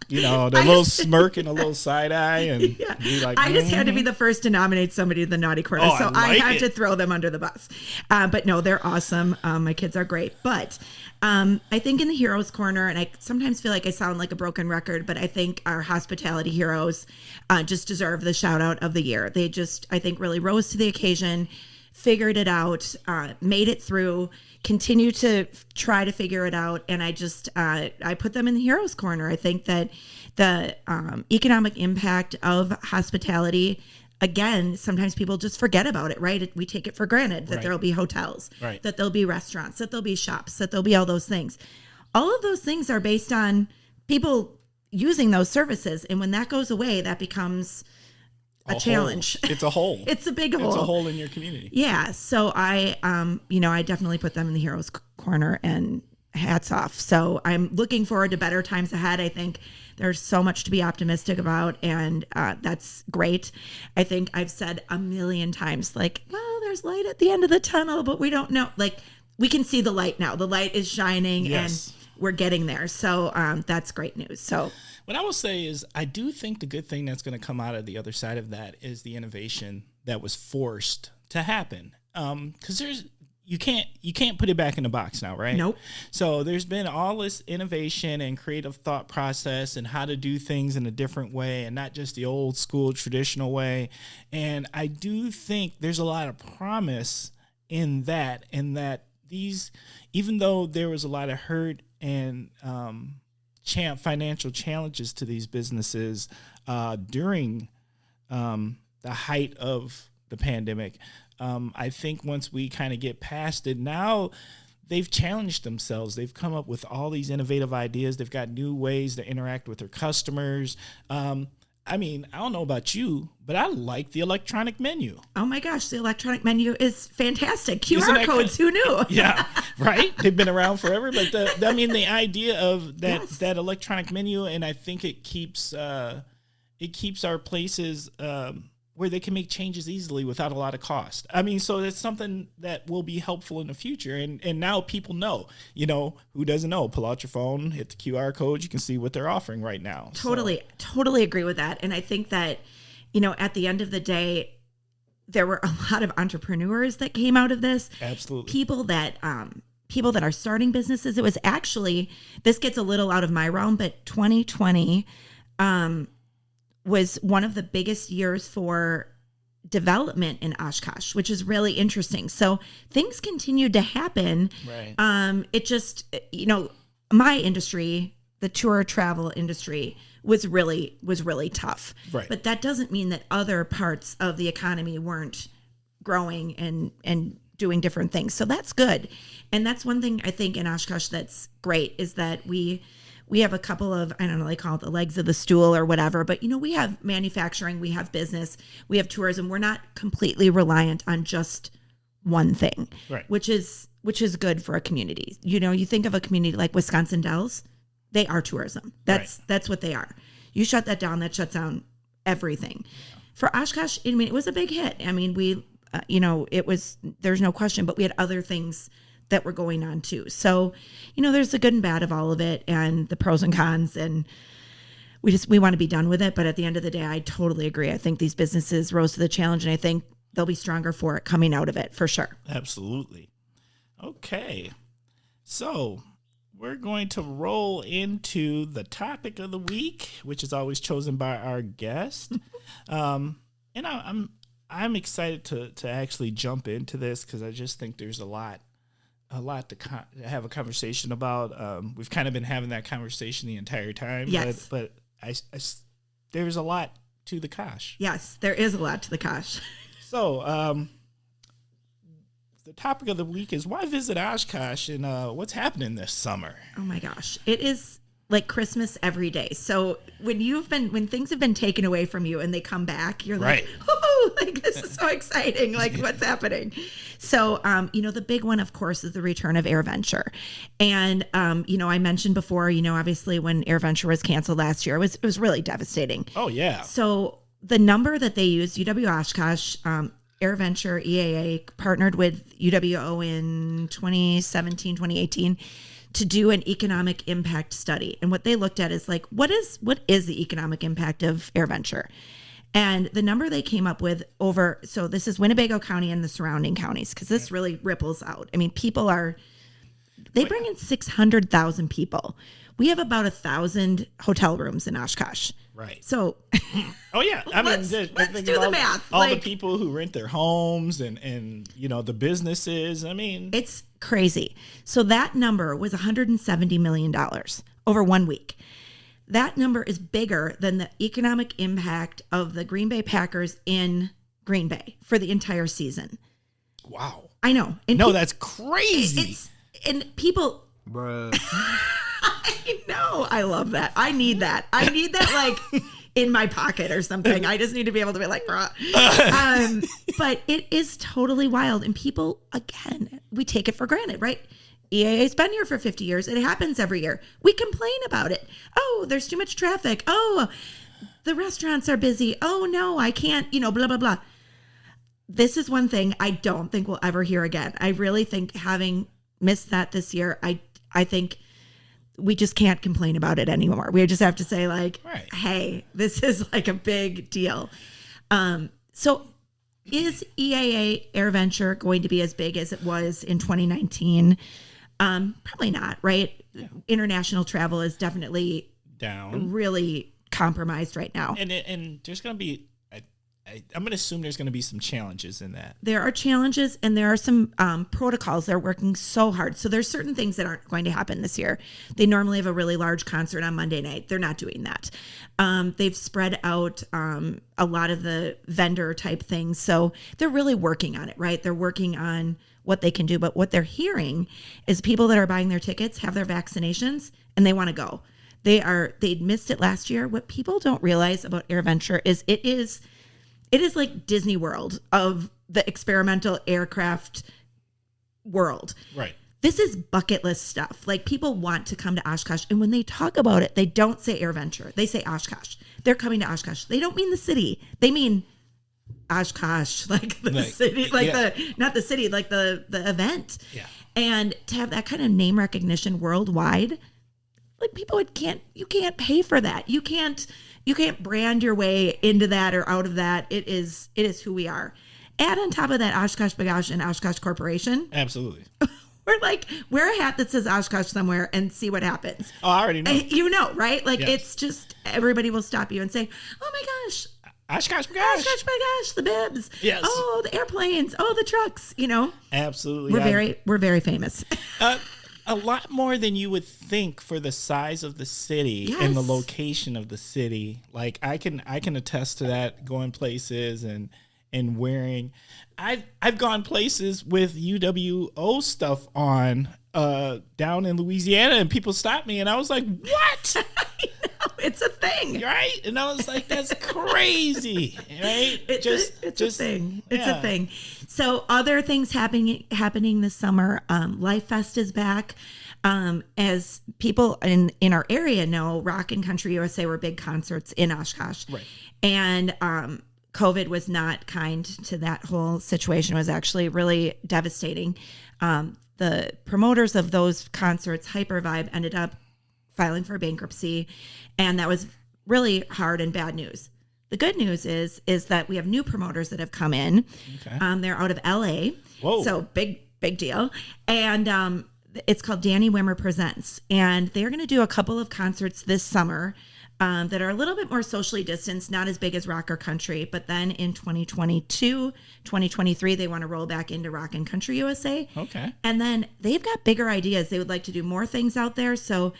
the little smirk and a little side eye, and be like, I just had to be the first to nominate somebody to the naughty corner, so I had to throw them under the bus. But no, they're awesome. My kids are great, but I think in the heroes corner, and I sometimes feel like I sound like a broken record, but I think our hospitality heroes just deserve the shout out of the year. They just, I think, really rose to the occasion, figured it out, made it through, continue to try to figure it out. And I just, I put them in the heroes corner. I think that the economic impact of hospitality, again, sometimes people just forget about it, right? We take it for granted that there'll be hotels, that there'll be restaurants, that there'll be shops, that there'll be all those things. All of those things are based on people using those services. And when that goes away, that becomes a challenge. It's a hole. It's a big hole. It's a hole in your community. Yeah. So I definitely put them in the heroes corner, and hats off. So I'm looking forward to better times ahead. I think there's so much to be optimistic about, and that's great. I think I've said a million times, well, there's light at the end of the tunnel, but we don't know. We can see the light now. The light is shining, and we're getting there. So that's great news. So what I will say is, I do think the good thing that's going to come out of the other side of that is the innovation that was forced to happen. Because you can't put it back in the box now, right? Nope. So there's been all this innovation and creative thought process and how to do things in a different way, and not just the old school traditional way. And I do think there's a lot of promise in that these, even though there was a lot of hurt and financial challenges to these businesses during the height of the pandemic, I think once we kind of get past it, now they've challenged themselves. They've come up with all these innovative ideas. They've got new ways to interact with their customers. I don't know about you, but I like the electronic menu. Oh my gosh, the electronic menu is fantastic. QR codes, who knew? Yeah, right? They've been around forever, but the idea of that electronic menu, and I think it keeps our places where they can make changes easily without a lot of cost. So it's something that will be helpful in the future. And now people know, who doesn't know? Pull out your phone, hit the QR code, you can see what they're offering right now. Totally agree with that. And I think that, at the end of the day, there were a lot of entrepreneurs that came out of this. Absolutely. People that are starting businesses. It was actually, this gets a little out of my realm, but 2020, was one of the biggest years for development in Oshkosh, which is really interesting. So things continued to happen. Right. It just, my industry, the tour travel industry, was really tough. Right. But that doesn't mean that other parts of the economy weren't growing and doing different things. So that's good. And that's one thing I think in Oshkosh that's great, is that we have a couple of, I don't know, they call it the legs of the stool or whatever, but we have manufacturing, we have business, we have tourism. We're not completely reliant on just one thing, right, which is good for a community. You think of a community like Wisconsin Dells, they are tourism. That's what they are. You shut that down, that shuts down everything. Yeah. For Oshkosh, it was a big hit. We, there's no question, but we had other things that were going on too. So, there's the good and bad of all of it, and the pros and cons, and we want to be done with it. But at the end of the day, I totally agree. I think these businesses rose to the challenge, and I think they'll be stronger for it coming out of it, for sure. Absolutely. Okay. So we're going to roll into the topic of the week, which is always chosen by our guest. And I'm excited to actually jump into this, because I just think there's a lot to have a conversation about. We've kind of been having that conversation the entire time. Yes. But there's a lot to the Kosh. Yes, there is a lot to the Kosh. So the topic of the week is why visit Oshkosh and what's happening this summer? Oh my gosh. It is like Christmas every day. So when things have been taken away from you and they come back, you're like, Right. oh, like this is so exciting. Like what's happening? So, the big one, of course, is the return of AirVenture. And, I mentioned before, obviously when AirVenture was canceled last year, it was really devastating. Oh, yeah. So the number that they used, UW Oshkosh, AirVenture, EAA, partnered with UWO in 2017, 2018 to do an economic impact study. And what they looked at is like, what is the economic impact of AirVenture? And the number they came up with so this is Winnebago County and the surrounding counties, because this really ripples out. I mean, they bring in 600,000 people. We have about 1,000 hotel rooms in Oshkosh. Right. So, oh yeah, let's do the math. All the people who rent their homes and the businesses. I mean, it's crazy. So that number was $170 million over 1 week. That number is bigger than the economic impact of the Green Bay Packers in Green Bay for the entire season. Wow. I know. And that's crazy. People. Bruh. I know. I love that. I need that. I need that like in my pocket or something. I just need to be able to be like, bruh. But it is totally wild. And people, again, we take it for granted, right? EAA's been here for 50 years. It happens every year. We complain about it. Oh, there's too much traffic. Oh, the restaurants are busy. Oh, no, I can't, blah, blah, blah. This is one thing I don't think we'll ever hear again. I really think having missed that this year, I think we just can't complain about it anymore. We just have to say like, right. Hey, this is like a big deal. So is EAA AirVenture going to be as big as it was in 2019? Probably not, right? Yeah. International travel is definitely down, really compromised right now. And there's going to be, I'm going to assume there's going to be some challenges in that. There are challenges and there are some protocols. They're working so hard. So there's certain things that aren't going to happen this year. They normally have a really large concert on Monday night. They're not doing that. They've spread out a lot of the vendor type things. So they're really working on it, right? They're working on what they can do. But what they're hearing is people that are buying their tickets have their vaccinations and they want to go. They'd missed it last year. What people don't realize about AirVenture is it is like Disney World of the experimental aircraft world. Right. This is bucket list stuff. Like people want to come to Oshkosh. And when they talk about it, they don't say AirVenture. They say Oshkosh. They're coming to Oshkosh. They don't mean the city. They mean Oshkosh, like the city, like not the city, like the event. Yeah. And to have that kind of name recognition worldwide, like people you can't pay for that. You can't brand your way into that or out of that. It is who we are. Add on top of that Oshkosh B'gosh and Oshkosh Corporation. Absolutely. Wear a hat that says Oshkosh somewhere and see what happens. Oh, I already know. You know, right? Like yes. It's just everybody will stop you and say, "Oh my gosh, Oshkosh B'gosh. Oshkosh B'gosh, the bibs. Yes. Oh, the airplanes. Oh, the trucks." Absolutely. We're very famous. A lot more than you would think for the size of the city yes. and the location of the city. Like I can attest to that, going places and wearing. I've gone places with UWO stuff on down in Louisiana, and people stopped me, and I was like, "What?" I know, it's a thing, right? And I was like, "That's crazy!" Right? It's a thing. It's a thing. So other things happening this summer. Life Fest is back. As people in our area know, Rock and Country USA were big concerts in Oshkosh, right? And COVID was not kind to that whole situation. It was actually really devastating. The promoters of those concerts, Hyper Vibe, ended up filing for bankruptcy, and that was really hard and bad news. The good news is that we have new promoters that have come in. Okay. They're out of LA. Whoa. So big deal. And it's called Danny Wimmer Presents, and they're going to do a couple of concerts this summer that are a little bit more socially distanced, not as big as Rock or Country. But then in 2022, 2023, they want to roll back into Rock and Country USA. Okay. And then they've got bigger ideas. They would like to do more things out there. So,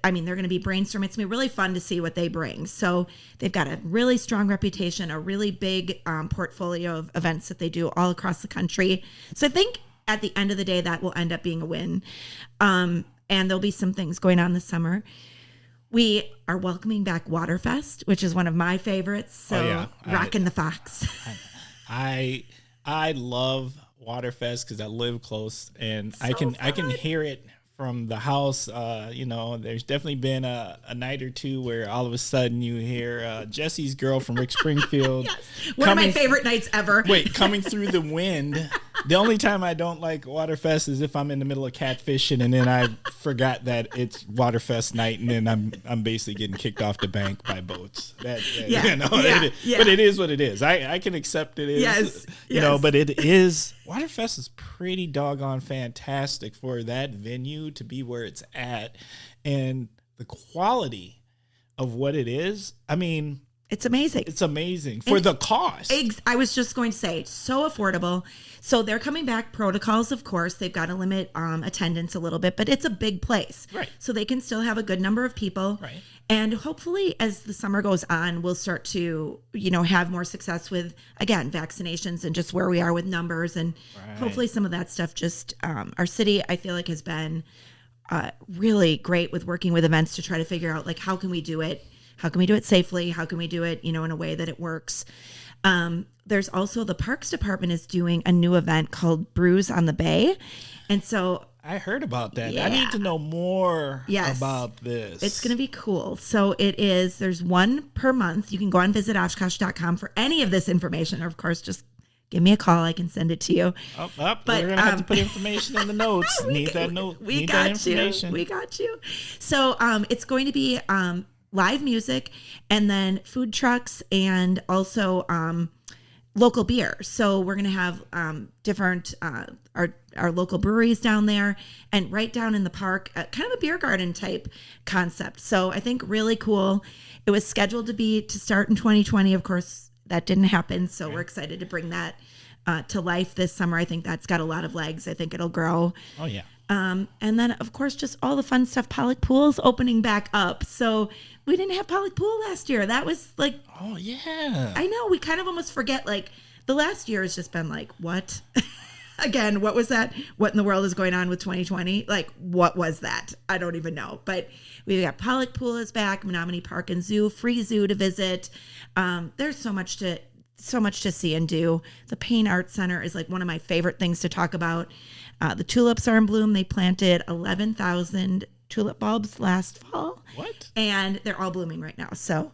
I mean, they're going to be brainstorming. It's going to be really fun to see what they bring. So they've got a really strong reputation, a really big portfolio of events that they do all across the country. So I think at the end of the day, that will end up being a win. And there'll be some things going on this summer. We are welcoming back Waterfest, which is one of my favorites. So Rockin' the Fox. I love Waterfest because I live close, and I can hear it from the house. There's definitely been a night or two where all of a sudden you hear Jesse's girl from Rick Springfield. Yes. One of my favorite nights ever. Coming through the wind. The only time I don't like Waterfest is if I'm in the middle of catfishing and then I forgot that it's Waterfest night, and then I'm basically getting kicked off the bank by boats. But it is what it is. I can accept it. Yes. But it is. Waterfest is pretty doggone fantastic for that venue to be where it's at, and the quality of what it is. I mean, it's amazing. It's amazing for the cost. I was just going to say, so affordable. So they're coming back. Protocols, of course, they've got to limit attendance a little bit, but it's a big place. Right. So they can still have a good number of people. Right. And hopefully, as the summer goes on, we'll start to, have more success with, again, vaccinations and just where we are with numbers. And hopefully some of that stuff just, our city, I feel like, has been really great with working with events to try to figure out, like, how can we do it? How can we do it safely? How can we do it, in a way that it works? There's also the Parks Department is doing a new event called Brews on the Bay. And so I heard about that. Yeah. I need to know more about this. It's going to be cool. So there's one per month. You can go on visit Oshkosh.com for any of this information. Or, of course, just give me a call. I can send it to you. But we're going to have to put information in the notes. We got you. So it's going to be live music, and then food trucks, and also local beer. So we're going to have different our local breweries down there, and right down in the park, kind of a beer garden type concept. So I think really cool. It was scheduled to start in 2020. Of course, that didn't happen. So we're excited to bring that to life this summer. I think that's got a lot of legs. I think it'll grow. Oh, yeah. And then, of course, just all the fun stuff. Pollock Pool's opening back up. So we didn't have Pollock Pool last year. That was like... Oh, yeah. I know. We kind of almost forget, like, the last year has just been like, what? Again, what was that? What in the world is going on with 2020? Like, what was that? I don't even know. But we've got Pollock Pool is back, Menominee Park and Zoo, free zoo to visit. There's so much to see and do. The Payne Arts Center is like one of my favorite things to talk about. The tulips are in bloom. They planted 11,000 tulip bulbs last fall. What? And they're all blooming right now. So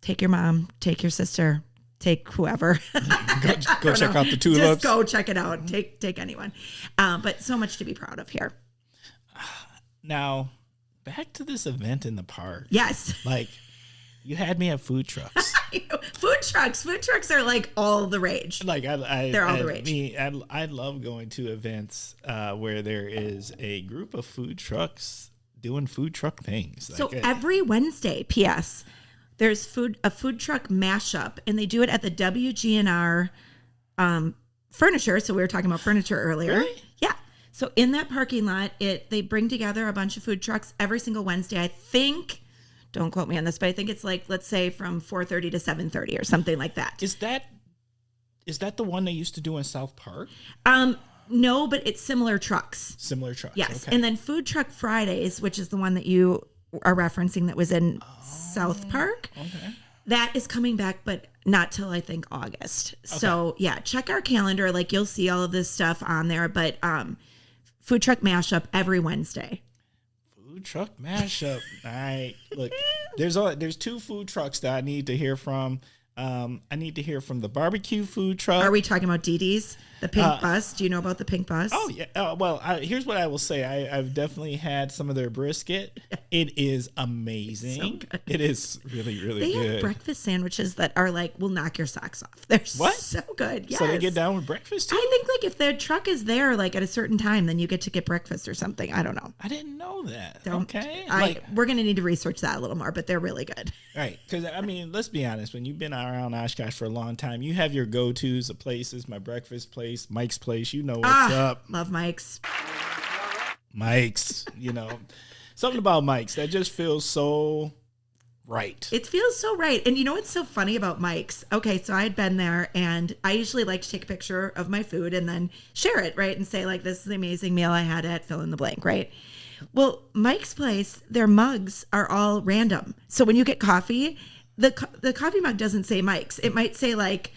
take your mom, take your sister, take whoever. go check out the tulips. Just go check it out. Take anyone. But so much to be proud of here. Now, back to this event in the park. Yes. Like, you had me at food trucks. Food trucks are like all the rage. Like they're all the rage. I love going to events where there is a group of food trucks doing food truck things. So every Wednesday, P.S., there's a food truck mashup, and they do it at the WGNR furniture. So we were talking about furniture earlier. Really? Yeah. So in that parking lot, they bring together a bunch of food trucks every single Wednesday. I think. Don't quote me on this, but I think it's like, let's say from 4:30 to 7:30 or something like that. Is that the one they used to do in South Park? No, but it's similar trucks. Similar trucks. Yes. Okay. And then Food Truck Fridays, which is the one that you are referencing that was in South Park. Okay. That is coming back, but not till I think August. Okay. So yeah, check our calendar. Like you'll see all of this stuff on there, but Food Truck Mashup every Wednesday. Food truck mashup. All right. Look, there's two food trucks that I need to hear from. I need to hear from the barbecue food truck. Are we talking about Dee Dee's? The Pink Bus? Do you know about the Pink Bus? Oh, yeah. Well, here's what I will say. I've definitely had some of their brisket. It is amazing. So good. It is really, really good. They have breakfast sandwiches that are like, will knock your socks off. They're so good. Yes. So they get down with breakfast too? I think like if their truck is there like at a certain time, then you get to get breakfast or something. I don't know. I didn't know that. Okay. We're going to need to research that a little more, but they're really good. Right. Because, I mean, let's be honest. When you've been around Oshkosh for a long time, you have your go-tos of places, my breakfast place, Mike's Place, you know what's up. Love Mike's. Mike's, you know. Something about Mike's that just feels so right. It feels so right. And you know what's so funny about Mike's? Okay, so I had been there, and I usually like to take a picture of my food and then share it, right? And say, like, this is the amazing meal I had at fill in the blank, right? Well, Mike's place, their mugs are all random. So when you get coffee, the coffee mug doesn't say Mike's. It might say, like,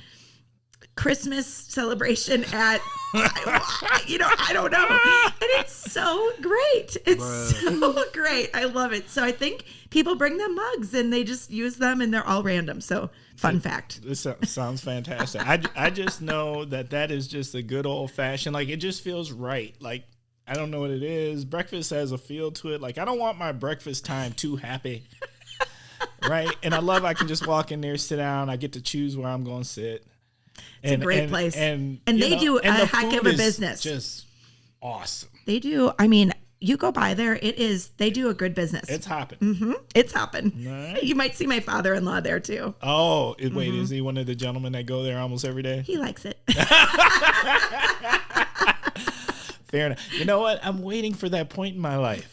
Christmas celebration at, I don't know. And it's so great. It's so great. I love it. So I think people bring them mugs and they just use them and they're all random. So fun fact. This sounds fantastic. I just know that is just a good old fashioned, like, it just feels right. Like, I don't know what it is. Breakfast has a feel to it. Like, I don't want my breakfast time too happy. Right. And I can just walk in there, sit down. I get to choose where I'm going to sit. It's a great place. And they do a heck of a business. Just awesome. They do. I mean, you go by there, they do a good business. It's hopping. Mm-hmm. It's hopping. Right. You might see my father-in-law there too. Oh, wait, is he one of the gentlemen that go there almost every day? He likes it. Fair enough. You know what? I'm waiting for that point in my life.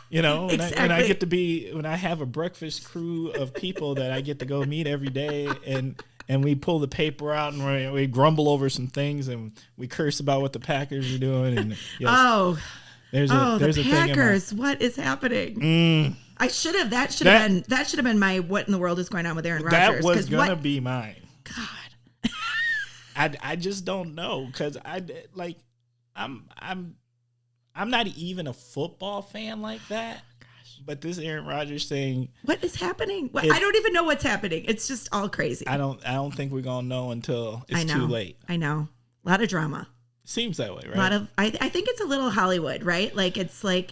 When Exactly. when I have a breakfast crew of people that I get to go meet every day, and we pull the paper out and we grumble over some things and we curse about what the Packers are doing. And yes, there's the a Packers! What is happening? That should have been my what in the world is going on with Aaron Rodgers? That was gonna be mine. God, I just don't know, because I'm not even a football fan like that. But this Aaron Rodgers thing, what is happening? I don't even know what's happening. It's just all crazy. I don't think we're gonna know until it's too late. I know. A lot of drama. Seems that way, right? A lot of I think it's a little Hollywood, right? Like, it's like,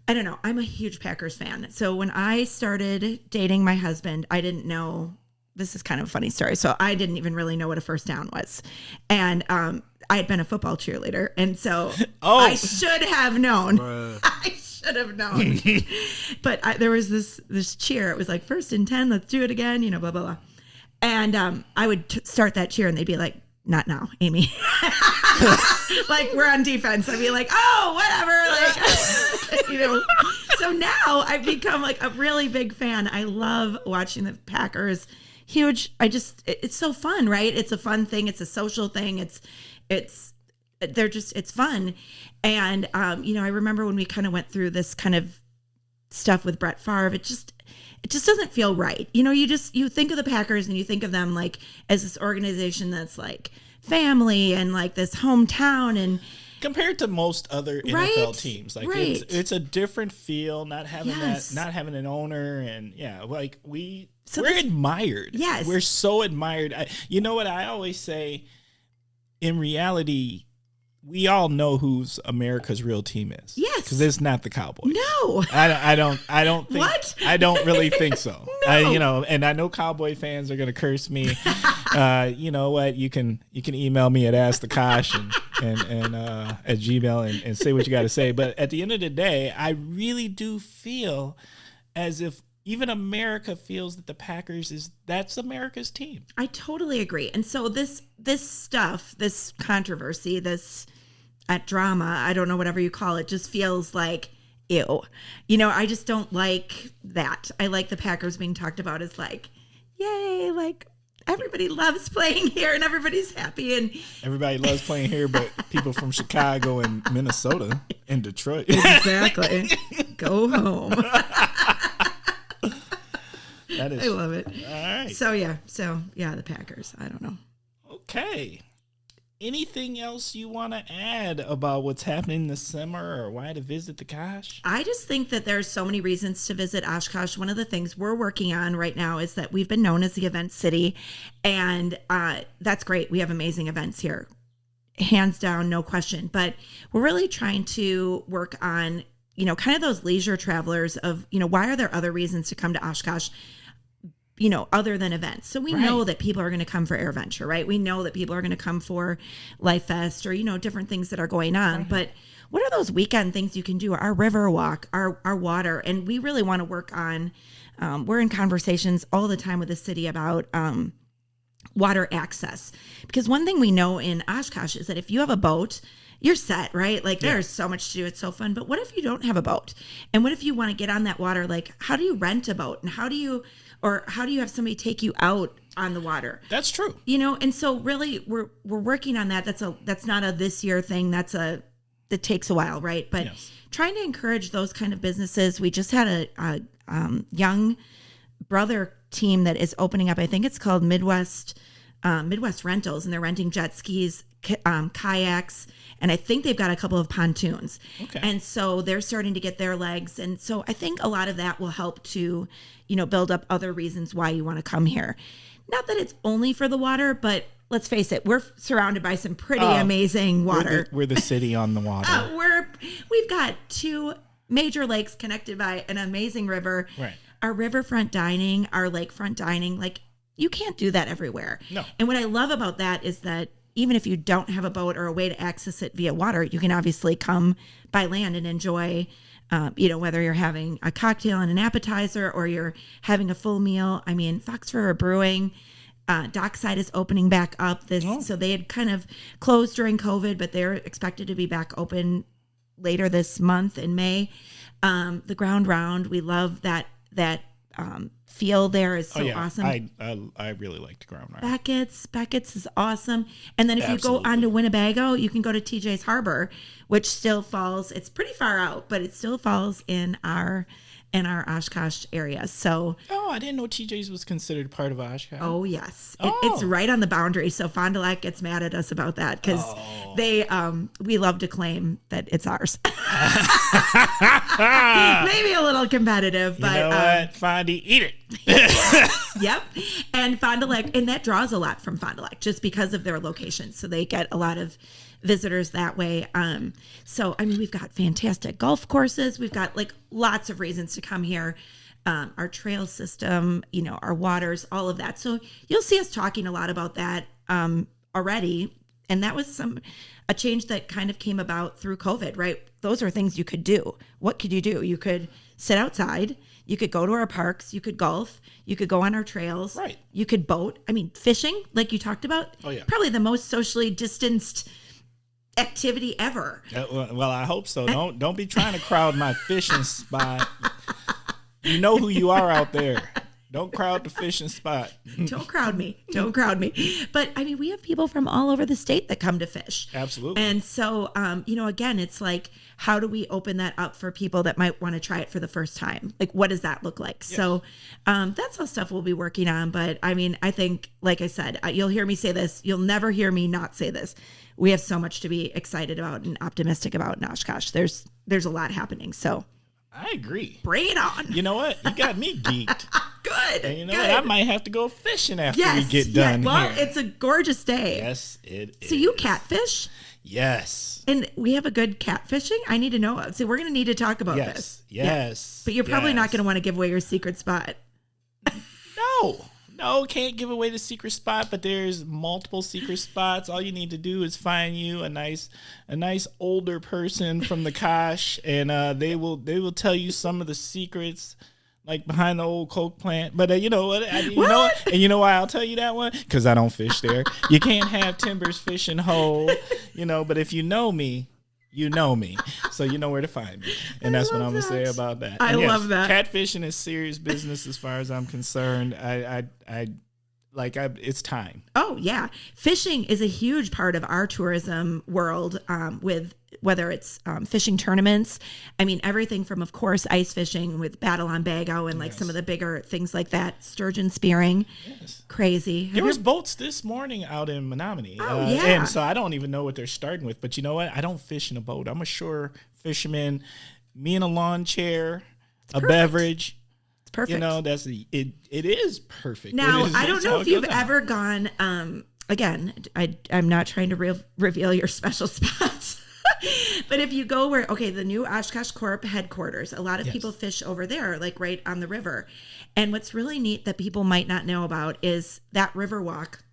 I don't know. I'm a huge Packers fan. So when I started dating my husband, I didn't know, this is kind of a funny story. So I didn't even really know what a first down was. And I had been a football cheerleader. And so I should have known. I should have known. But there was this cheer. It was like 1st and 10, let's do it again, blah, blah, blah. And I would start that cheer and they'd be like, not now, Amy. Like, we're on defense. I'd be like, oh, whatever. Like, So now I've become like a really big fan. I love watching the Packers. Huge. It's so fun, right? It's a fun thing. It's a social thing. It's fun. And, I remember when we kind of went through this kind of stuff with Brett Favre, it just doesn't feel right. You think of the Packers and you think of them like as this organization that's like family and like this hometown, and compared to most other NFL teams, like right. it's a different feel, not having not having an owner, and we're admired. Yes. We're so admired. You know what I always say? In reality, we all know who's America's real team is. Yes. Because it's not the Cowboys. No. I don't think. What? I don't really think so. No. And I know Cowboy fans are going to curse me. You know what? You can email me at Ask the Kosh and at Gmail and say what you got to say. But at the end of the day, I really do feel as if even America feels that the Packers that's America's team. I totally agree. And so this stuff, this controversy, this drama, I don't know, whatever you call it, just feels like, ew. I just don't like that. I like the Packers being talked about as like, yay, like everybody loves playing here and everybody's happy. And everybody loves playing here, but people from Chicago and Minnesota and Detroit. Exactly. Go home. I love it. All right. So yeah, the Packers. I don't know. Okay. Anything else you want to add about what's happening this summer or why to visit the Kosh? I just think that there's so many reasons to visit Oshkosh. One of the things we're working on right now is that we've been known as the event city, and that's great. We have amazing events here, hands down, no question. But we're really trying to work on, kind of those leisure travelers of, why are there other reasons to come to Oshkosh? Other than events. So we know that people are going to come for AirVenture, right? We know that people are going to come for Life Fest or, different things that are going on. Right. But what are those weekend things you can do? Our river walk, our water. And we really want to work on, we're in conversations all the time with the city about water access. Because one thing we know in Oshkosh is that if you have a boat, you're set, right? Like there's so much to do. It's so fun. But what if you don't have a boat? And what if you want to get on that water? Like, how do you rent a boat? And how do you have somebody take you out on the water? That's true. You know, and so really we're working on that. That's not a this year thing. That takes a while, right? But trying to encourage those kind of businesses. We just had a young brother team that is opening up. I think it's called Midwest Rentals, and they're renting jet skis, kayaks, and I think they've got a couple of pontoons. Okay. And so they're starting to get their legs. And so I think a lot of that will help to, build up other reasons why you want to come here. Not that it's only for the water, but let's face it, we're surrounded by some pretty amazing water. We're the city on the water. We've got 2 major lakes connected by an amazing river. Right. Our riverfront dining, our lakefront dining, like you can't do that everywhere. No. And what I love about that is that even if you don't have a boat or a way to access it via water, you can obviously come by land and enjoy, whether you're having a cocktail and an appetizer or you're having a full meal. I mean, Fox River Brewing, Dockside is opening back up. So they had kind of closed during COVID, but they're expected to be back open later this month in May. The Ground Round, we love that feel there is so awesome. I really like the Ground Round. Beckett's is awesome. And then if you go on to Winnebago, you can go to TJ's Harbor, which still falls, it's pretty far out, but it still falls in our Oshkosh area. So I didn't know TJ's was considered part of Oshkosh. Oh yes. It's right on the boundary. So Fond du Lac gets mad at us about that because we love to claim that it's ours. Maybe a little competitive, but you know what? Fondy, eat it. Yep. And Fond du Lac, and that draws a lot from Fond du Lac just because of their location. So they get a lot of visitors that way. So I mean, we've got fantastic golf courses. We've got like lots of reasons to come here. Our trail system, our waters, all of that. So you'll see us talking a lot about that already. And that was a change that kind of came about through COVID, right? Those are things you could do. What could you do? You could sit outside. You could go to our parks. You could golf. You could go on our trails. Right. You could boat. I mean, fishing, like you talked about. Oh, yeah. Probably the most socially distanced activity ever. Well, I hope so. Don't be trying to crowd my fishing spot. You know who you are out there. Don't crowd the fishing spot. Don't crowd me. But I mean, we have people from all over the state that come to fish. Absolutely. And so, again, it's like, how do we open that up for people that might want to try it for the first time? Like, what does that look like? Yes. So that's all stuff we'll be working on. But I mean, I think, like I said, you'll hear me say this. You'll never hear me not say this. We have so much to be excited about and optimistic about in Oshkosh. There's a lot happening. So I agree. Bring it on. You know what? You got me geeked. Good. And you know what? I might have to go fishing after we get done Well, here. it's a gorgeous day. Yes, it is. So you catfish? Yes. And we have a good catfishing? I need to know. So we're going to need to talk about this. Yes. Yeah. But you're probably not going to want to give away your secret spot. No, can't give away the secret spot, but there's multiple secret spots. All you need to do is find you a nice older person from the Kosh, and they will tell you some of the secrets, like behind the old Coke plant. But you know what? You know what? And you know why I'll tell you that one? Because I don't fish there. You can't have Timber's fishing hole, but if you know me, you know me, so you know where to find me, and that's what I'm gonna say about that. I love that. Catfishing is serious business as far as I'm concerned. It's time. Oh yeah, fishing is a huge part of our tourism world. With whether it's fishing tournaments, I mean everything from, of course, ice fishing with Battle on Bago and some of the bigger things like that, sturgeon spearing. Yes. Crazy. There was boats this morning out in Menominee. Oh yeah. And so I don't even know what they're starting with, but you know what? I don't fish in a boat. I'm a shore fisherman. Me in a lawn chair, a beverage. It's perfect. It is perfect. Now, I don't know if you've ever gone, again, I'm not trying to reveal your special spots, but if you go the new Oshkosh Corp headquarters, a lot of people fish over there, like right on the river. And what's really neat that people might not know about is that river walk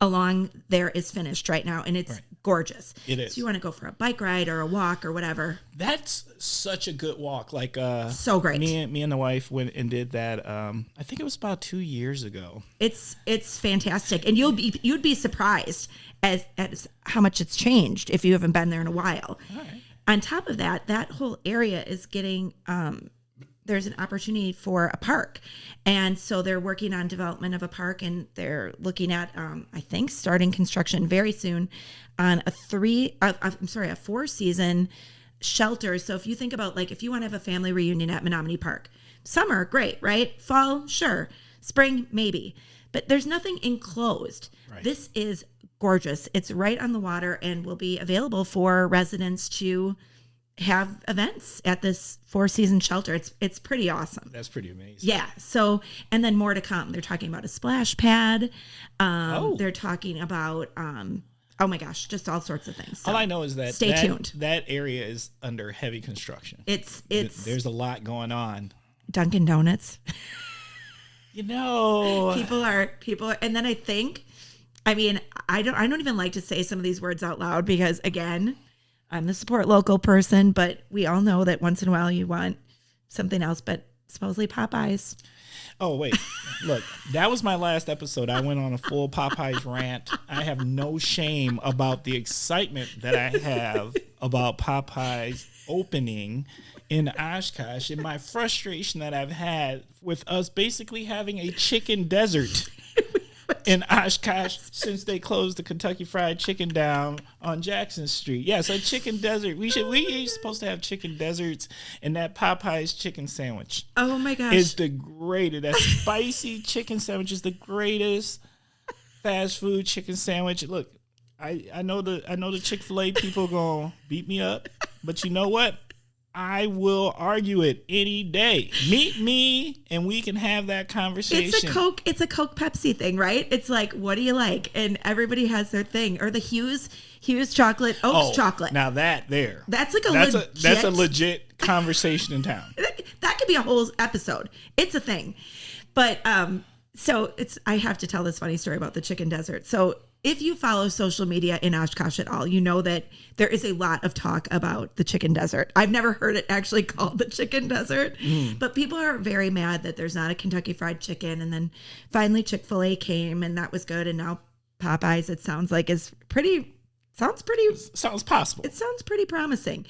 along there is finished right now, and it's gorgeous. It is. So you want to go for a bike ride or a walk or whatever. That's such a good walk. Like so great. Me and the wife went and did that. I think it was about 2 years ago. It's fantastic, and you'd be surprised at how much it's changed if you haven't been there in a while. All right. On top of that, that whole area is getting there's an opportunity for a park, and so they're working on development of a park, and they're looking at I think starting construction very soon on a 4-season shelter. So if you think about, like, if you want to have a family reunion at Menominee Park, summer, great, right? Fall, sure. Spring, maybe. But there's nothing enclosed. Right. This is gorgeous. It's right on the water and will be available for residents to have events at this 4-season shelter. It's pretty awesome. That's pretty amazing. Yeah. So, and then more to come. They're talking about a splash pad. They're talking about, oh my gosh, just all sorts of things. So all I know is that stay tuned. That area is under heavy construction. It's There's a lot going on. Dunkin' Donuts. You know, people are, and then I don't even like to say some of these words out loud because, again, I'm the support local person, but we all know that once in a while you want something else, but supposedly Popeyes. Oh, wait. Look, that was my last episode. I went on a full Popeyes rant. I have no shame about the excitement that I have about Popeyes opening in Oshkosh and my frustration that I've had with us basically having a chicken desert in Oshkosh since they closed the Kentucky Fried Chicken down on Jackson Street. Yes, a chicken desert. We are supposed to have chicken deserts, and that Popeyes chicken sandwich. Oh my gosh. Is the greatest. That spicy chicken sandwich is the greatest fast food chicken sandwich. Look, I know the Chick-fil-A people gonna beat me up, but you know what? I will argue it any day. Meet me and we can have that conversation. It's a Coke Pepsi thing, right? It's like, what do you like? And everybody has their thing. Or the Hughes chocolate, Oaks chocolate. Now that's a legit conversation in town. That could be a whole episode. It's a thing. But so I have to tell this funny story about the chicken desert. So if you follow social media in Oshkosh at all, you know that there is a lot of talk about the chicken desert. I've never heard it actually called the chicken desert, but people are very mad that there's not a Kentucky Fried Chicken. And then finally Chick-fil-A came, and that was good. And now Popeyes, it sounds like, sounds possible. It sounds pretty promising.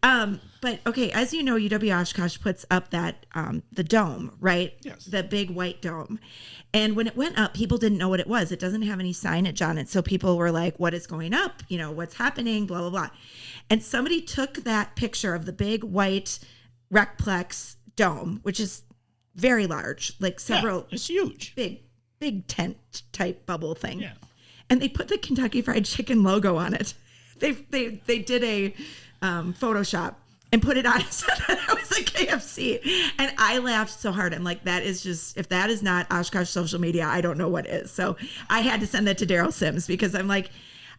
But okay, as you know, UW Oshkosh puts up that, the dome, right? Yes. The big white dome. And when it went up, people didn't know what it was. It doesn't have any signage on it. So people were like, what is going up? You know, what's happening? Blah, blah, blah. And somebody took that picture of the big white Recplex dome, which is very large, like several. It's huge. Big tent type bubble thing. Yeah. And they put the Kentucky Fried Chicken logo on it. They did a Photoshop and put it on so that it was a KFC. And I laughed so hard. I'm like, that is just, if that is not Oshkosh social media, I don't know what is. So I had to send that to Daryl Sims because I'm like,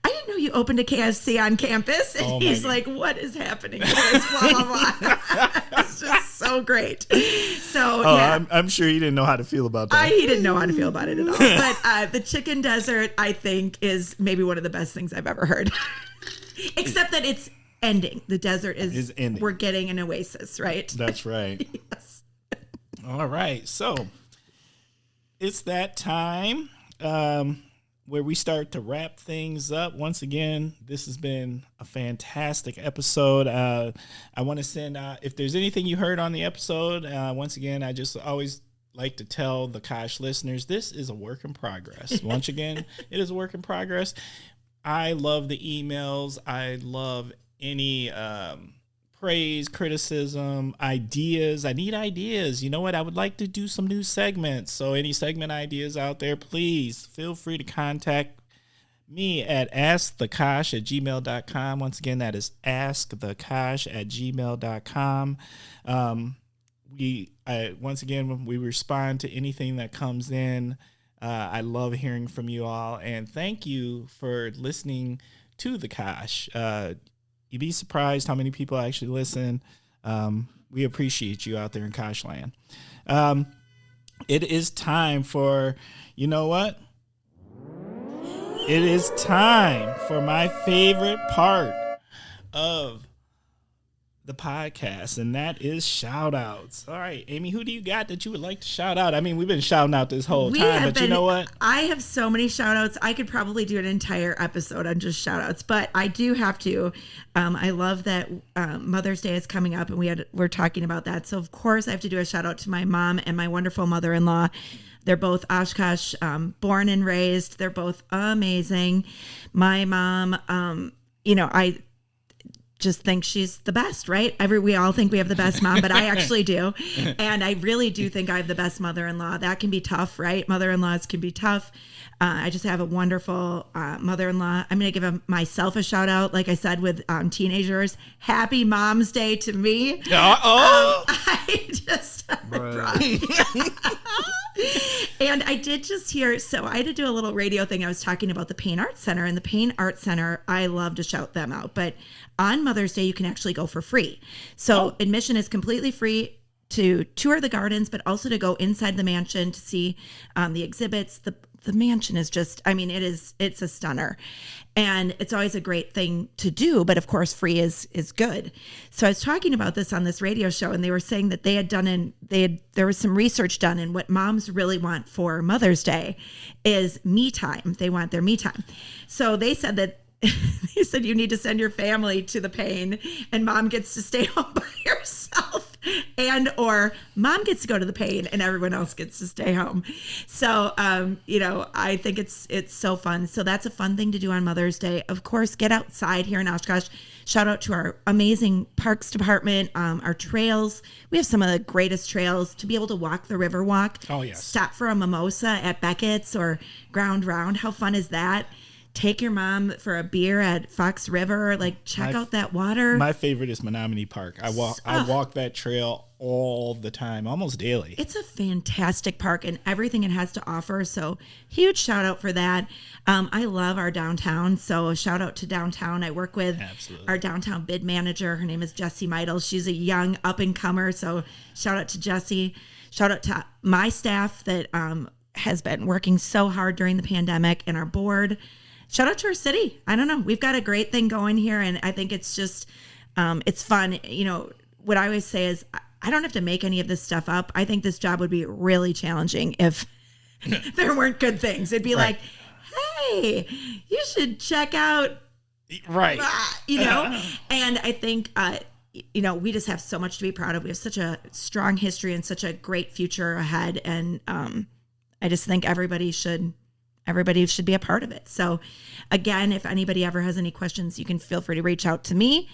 I didn't know you opened a KFC on campus. And he's like, what is happening? Blah, blah, blah. It's just so great. So yeah. I'm sure he didn't know how to feel about that. He didn't know how to feel about it at all. But the chicken desert, I think, is maybe one of the best things I've ever heard. Except that it's ending. The desert is ending. We're getting an oasis, right? That's right. Yes. All right. So it's that time where we start to wrap things up. Once again, this has been a fantastic episode. I want to send if there's anything you heard on the episode, once again, I just always like to tell the Kosh listeners, this is a work in progress. Once again, it is a work in progress. I love the emails. I love any praise, criticism, ideas. I need ideas. You know what? I would like to do some new segments. So any segment ideas out there, please feel free to contact me at askthekosh@gmail.com. Once again, that is askthekosh@gmail.com. Once again, we respond to anything that comes in. I love hearing from you all, and thank you for listening to the Kosh. You'd be surprised how many people actually listen. We appreciate you out there in Kosh land. It is time for, you know what? It is time for my favorite part of the podcast, and that is shout outs. All right, Amy, who do you got that you would like to shout out? I mean, we've been shouting out this whole time, but you know what? I have so many shout outs. I could probably do an entire episode on just shout outs, but I do have to. I love that Mother's Day is coming up, and we're talking about that. So, of course, I have to do a shout out to my mom and my wonderful mother-in-law. They're both Oshkosh, born and raised. They're both amazing. My mom, I just think she's the best, right? We all think we have the best mom, but I actually do. And I really do think I have the best mother-in-law. That can be tough, right? Mother-in-laws can be tough. I just have a wonderful mother-in-law. I'm going to give myself a shout out. Like I said, with teenagers, happy Mom's Day to me. I just and I did just hear, so I had to do a little radio thing. I was talking about the Pain Arts Center, and the Pain Arts Center, I love to shout them out. But on Mother's Day, you can actually go for free. So admission is completely free to tour the gardens, but also to go inside the mansion to see the exhibits. The mansion is just, it's a stunner. And it's always a great thing to do, but of course free is good. So I was talking about this on this radio show, and they were saying that there was some research done, and what moms really want for Mother's Day is me time. They want their me time. So they said that you need to send your family to the Pain, and mom gets to stay home by herself, and or mom gets to go to the Pain and everyone else gets to stay home. So I think it's so fun. So that's a fun thing to do on Mother's Day. Of course, get outside here in Oshkosh. Shout out to our amazing parks department, our trails. We have some of the greatest trails to be able to walk the river walk. Oh yes. Stop for a mimosa at Beckett's or Ground Round. How fun is that? Take your mom for a beer at Fox River. Check out that water. My favorite is Menominee Park. I walk that trail all the time, almost daily. It's a fantastic park and everything it has to offer. So huge shout out for that. I love our downtown. So a shout out to downtown. I work with our downtown bid manager. Her name is Jessie Meidel. She's a young up and comer. So shout out to Jessie. Shout out to my staff that has been working so hard during the pandemic, and our board. Shout out to our city. I don't know. We've got a great thing going here, and I think it's just, it's fun. What I always say is I don't have to make any of this stuff up. I think this job would be really challenging if there weren't good things. It'd be like, hey, you should check out. Right. And I think, we just have so much to be proud of. We have such a strong history and such a great future ahead. And I just think everybody should be a part of it. So again, if anybody ever has any questions, you can feel free to reach out to me.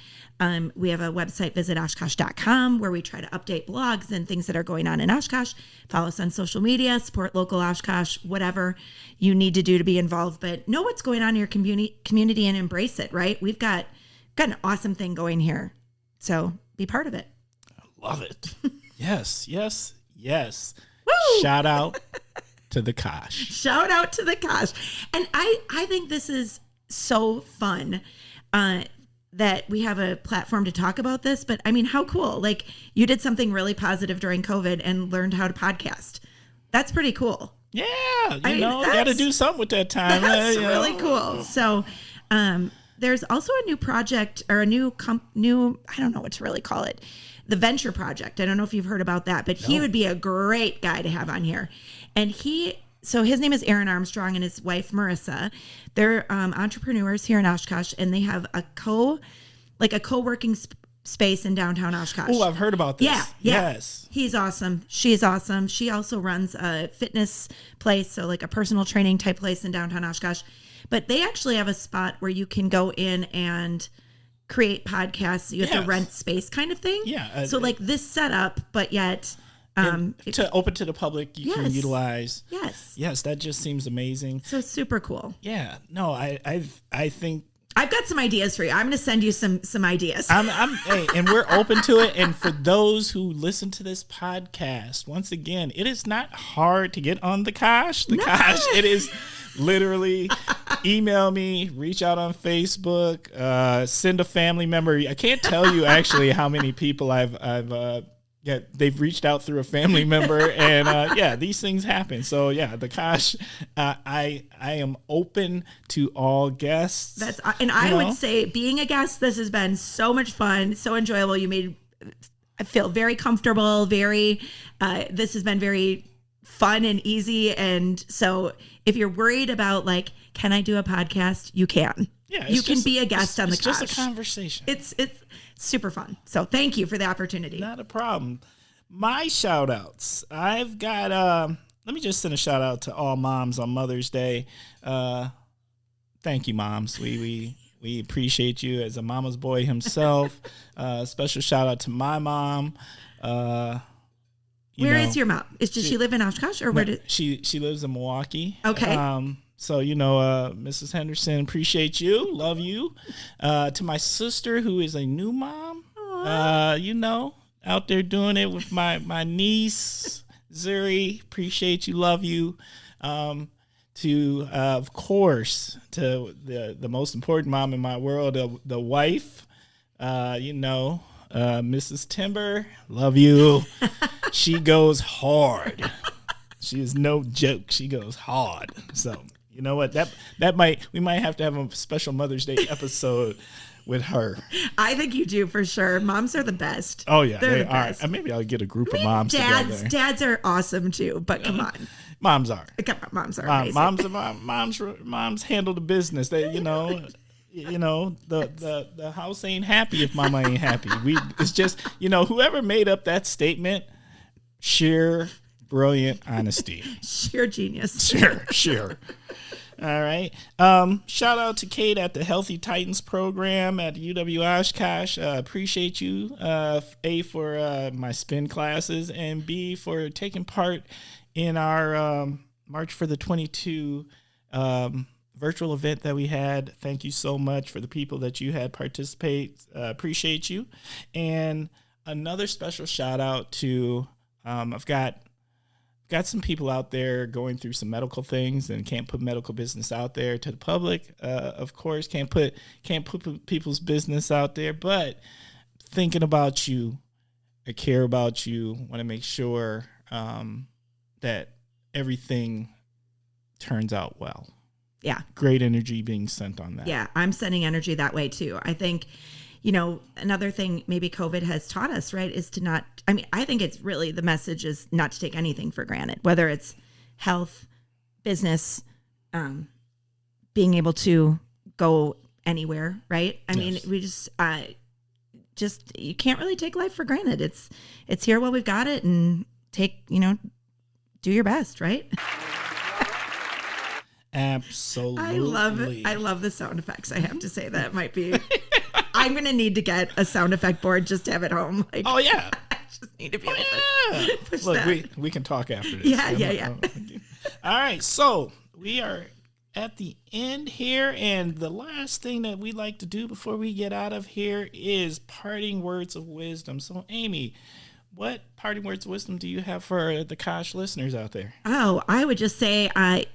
We have a website, visit oshkosh.com, where we try to update blogs and things that are going on in Oshkosh. Follow us on social media, support local Oshkosh, whatever you need to do to be involved, but know what's going on in your community and embrace it, right? We've got an awesome thing going here. So be part of it. I love it. Yes. Woo! Shout out to the Kosh. Shout out to the Kosh. And I think this is so fun that we have a platform to talk about this. But I mean, how cool. You did something really positive during COVID and learned how to podcast. That's pretty cool. Yeah. You got to do something with that time. That's really cool. So there's also a new project or a new, I don't know what to really call it. The Venture Project. I don't know if you've heard about that, but he would be a great guy to have on here. And so his name is Aaron Armstrong and his wife, Marissa. They're entrepreneurs here in Oshkosh, and they have a co-working space in downtown Oshkosh. Oh, I've heard about this. Yeah. Yes. He's awesome. She's awesome. She also runs a fitness place, so a personal training type place in downtown Oshkosh. But they actually have a spot where you can go in and create podcasts. You have to rent space kind of thing. Yeah. So this setup, but yet to open to the public, you can utilize. Yes, that just seems amazing. So super cool. Yeah, no, I think I've got some ideas for you. I'm going to send you some ideas. Hey, and we're open to it. And for those who listen to this podcast, once again, it is not hard to get on the Kosh. Kosh, it is literally email me, reach out on Facebook, send a family member. I can't tell you actually how many people I've yeah, they've reached out through a family member, and yeah, these things happen. So yeah, the Kosh, I am open to all guests. I would say, being a guest, this has been so much fun, so enjoyable. I feel very comfortable. This has been very fun and easy. And so, if you're worried about like, can I do a podcast? You can. Yeah, you can be a guest on the Kosh. It's just a conversation. It's super fun. So thank you for the opportunity. Not a problem. My shout outs. I've got, let me just send a shout out to all moms on Mother's Day. Thank you, moms. We appreciate you as a mama's boy himself. Special shout out to my mom. Where is your mom? Does she live in Oshkosh or where did she lives in Milwaukee? Okay. So, Mrs. Henderson, appreciate you. Love you. To my sister, who is a new mom, out there doing it with my niece, Zuri. Appreciate you. Love you. Of course, to the most important mom in my world, the wife, Mrs. Timber. Love you. She goes hard. She is no joke. She goes hard. So, you know what? We might have to have a special Mother's Day episode with her. I think you do for sure. Moms are the best. Oh yeah, they are. Maybe I'll get a group of moms together. Dads are awesome too, but come on. Moms are. Moms are amazing. Moms handle the business. They, the house ain't happy if mama ain't happy. It's just, whoever made up that statement, sheer brilliant honesty. Sheer genius. Sure. All right. Shout out to Kate at the Healthy Titans program at UW Oshkosh. Appreciate you, A, for my spin classes, and B, for taking part in our March for the 22 virtual event that we had. Thank you so much for the people that you had participate. Appreciate you. And another special shout out to, I've got some people out there going through some medical things and can't put medical business out there to the public. Of course, can't put people's business out there, but thinking about you, I care about you, want to make sure that everything turns out well. Yeah. Great energy being sent on that. Yeah, I'm sending energy that way too. I think, another thing maybe COVID has taught us, right, is to not, I think it's really, the message is not to take anything for granted, whether it's health, business, being able to go anywhere, right? We just you can't really take life for granted. It's here while we've got it, and do your best, right? Absolutely. I love the sound effects. I have to say that might be. I'm gonna need to get a sound effect board just to have at home. Oh yeah. I just need to be able to push Look, that. we can talk after this. Yeah. All right, so we are at the end here, and the last thing that we like to do before we get out of here is parting words of wisdom. So, Amy, what parting words of wisdom do you have for the Kosh listeners out there? Oh, I would just say,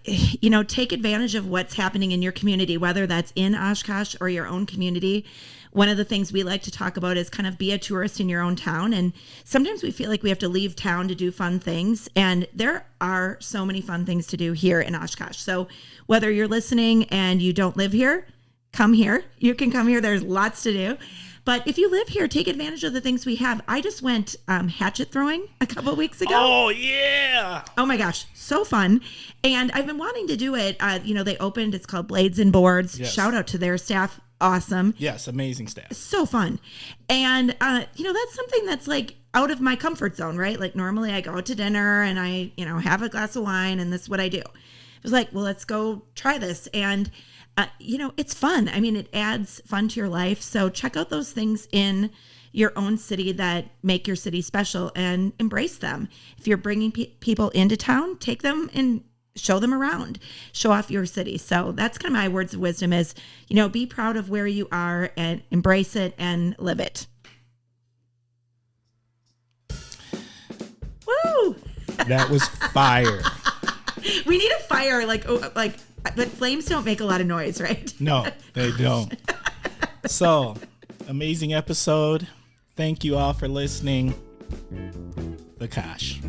take advantage of what's happening in your community, whether that's in Oshkosh or your own community. One of the things we like to talk about is kind of be a tourist in your own town. And sometimes we feel like we have to leave town to do fun things. And there are so many fun things to do here in Oshkosh. So whether you're listening and you don't live here, come here. You can come here. There's lots to do. But if you live here, take advantage of the things we have. I just went hatchet throwing a couple of weeks ago. Oh, yeah. Oh, my gosh. So fun. And I've been wanting to do it. They opened, it's called Blades and Boards. Yes. Shout out to their staff. Awesome. Yes, amazing staff. So fun. And, that's something that's like out of my comfort zone, right? Like normally I go out to dinner and I, have a glass of wine and this is what I do. It was like, well, let's go try this. And it's fun. It adds fun to your life. So check out those things in your own city that make your city special and embrace them. If you're bringing people into town, take them and show them around, show off your city. So that's kind of my words of wisdom is, be proud of where you are and embrace it and live it. Woo! That was fire. We need a fire, but flames don't make a lot of noise, right? No, they don't. So, amazing episode. Thank you all for listening. the Kosh.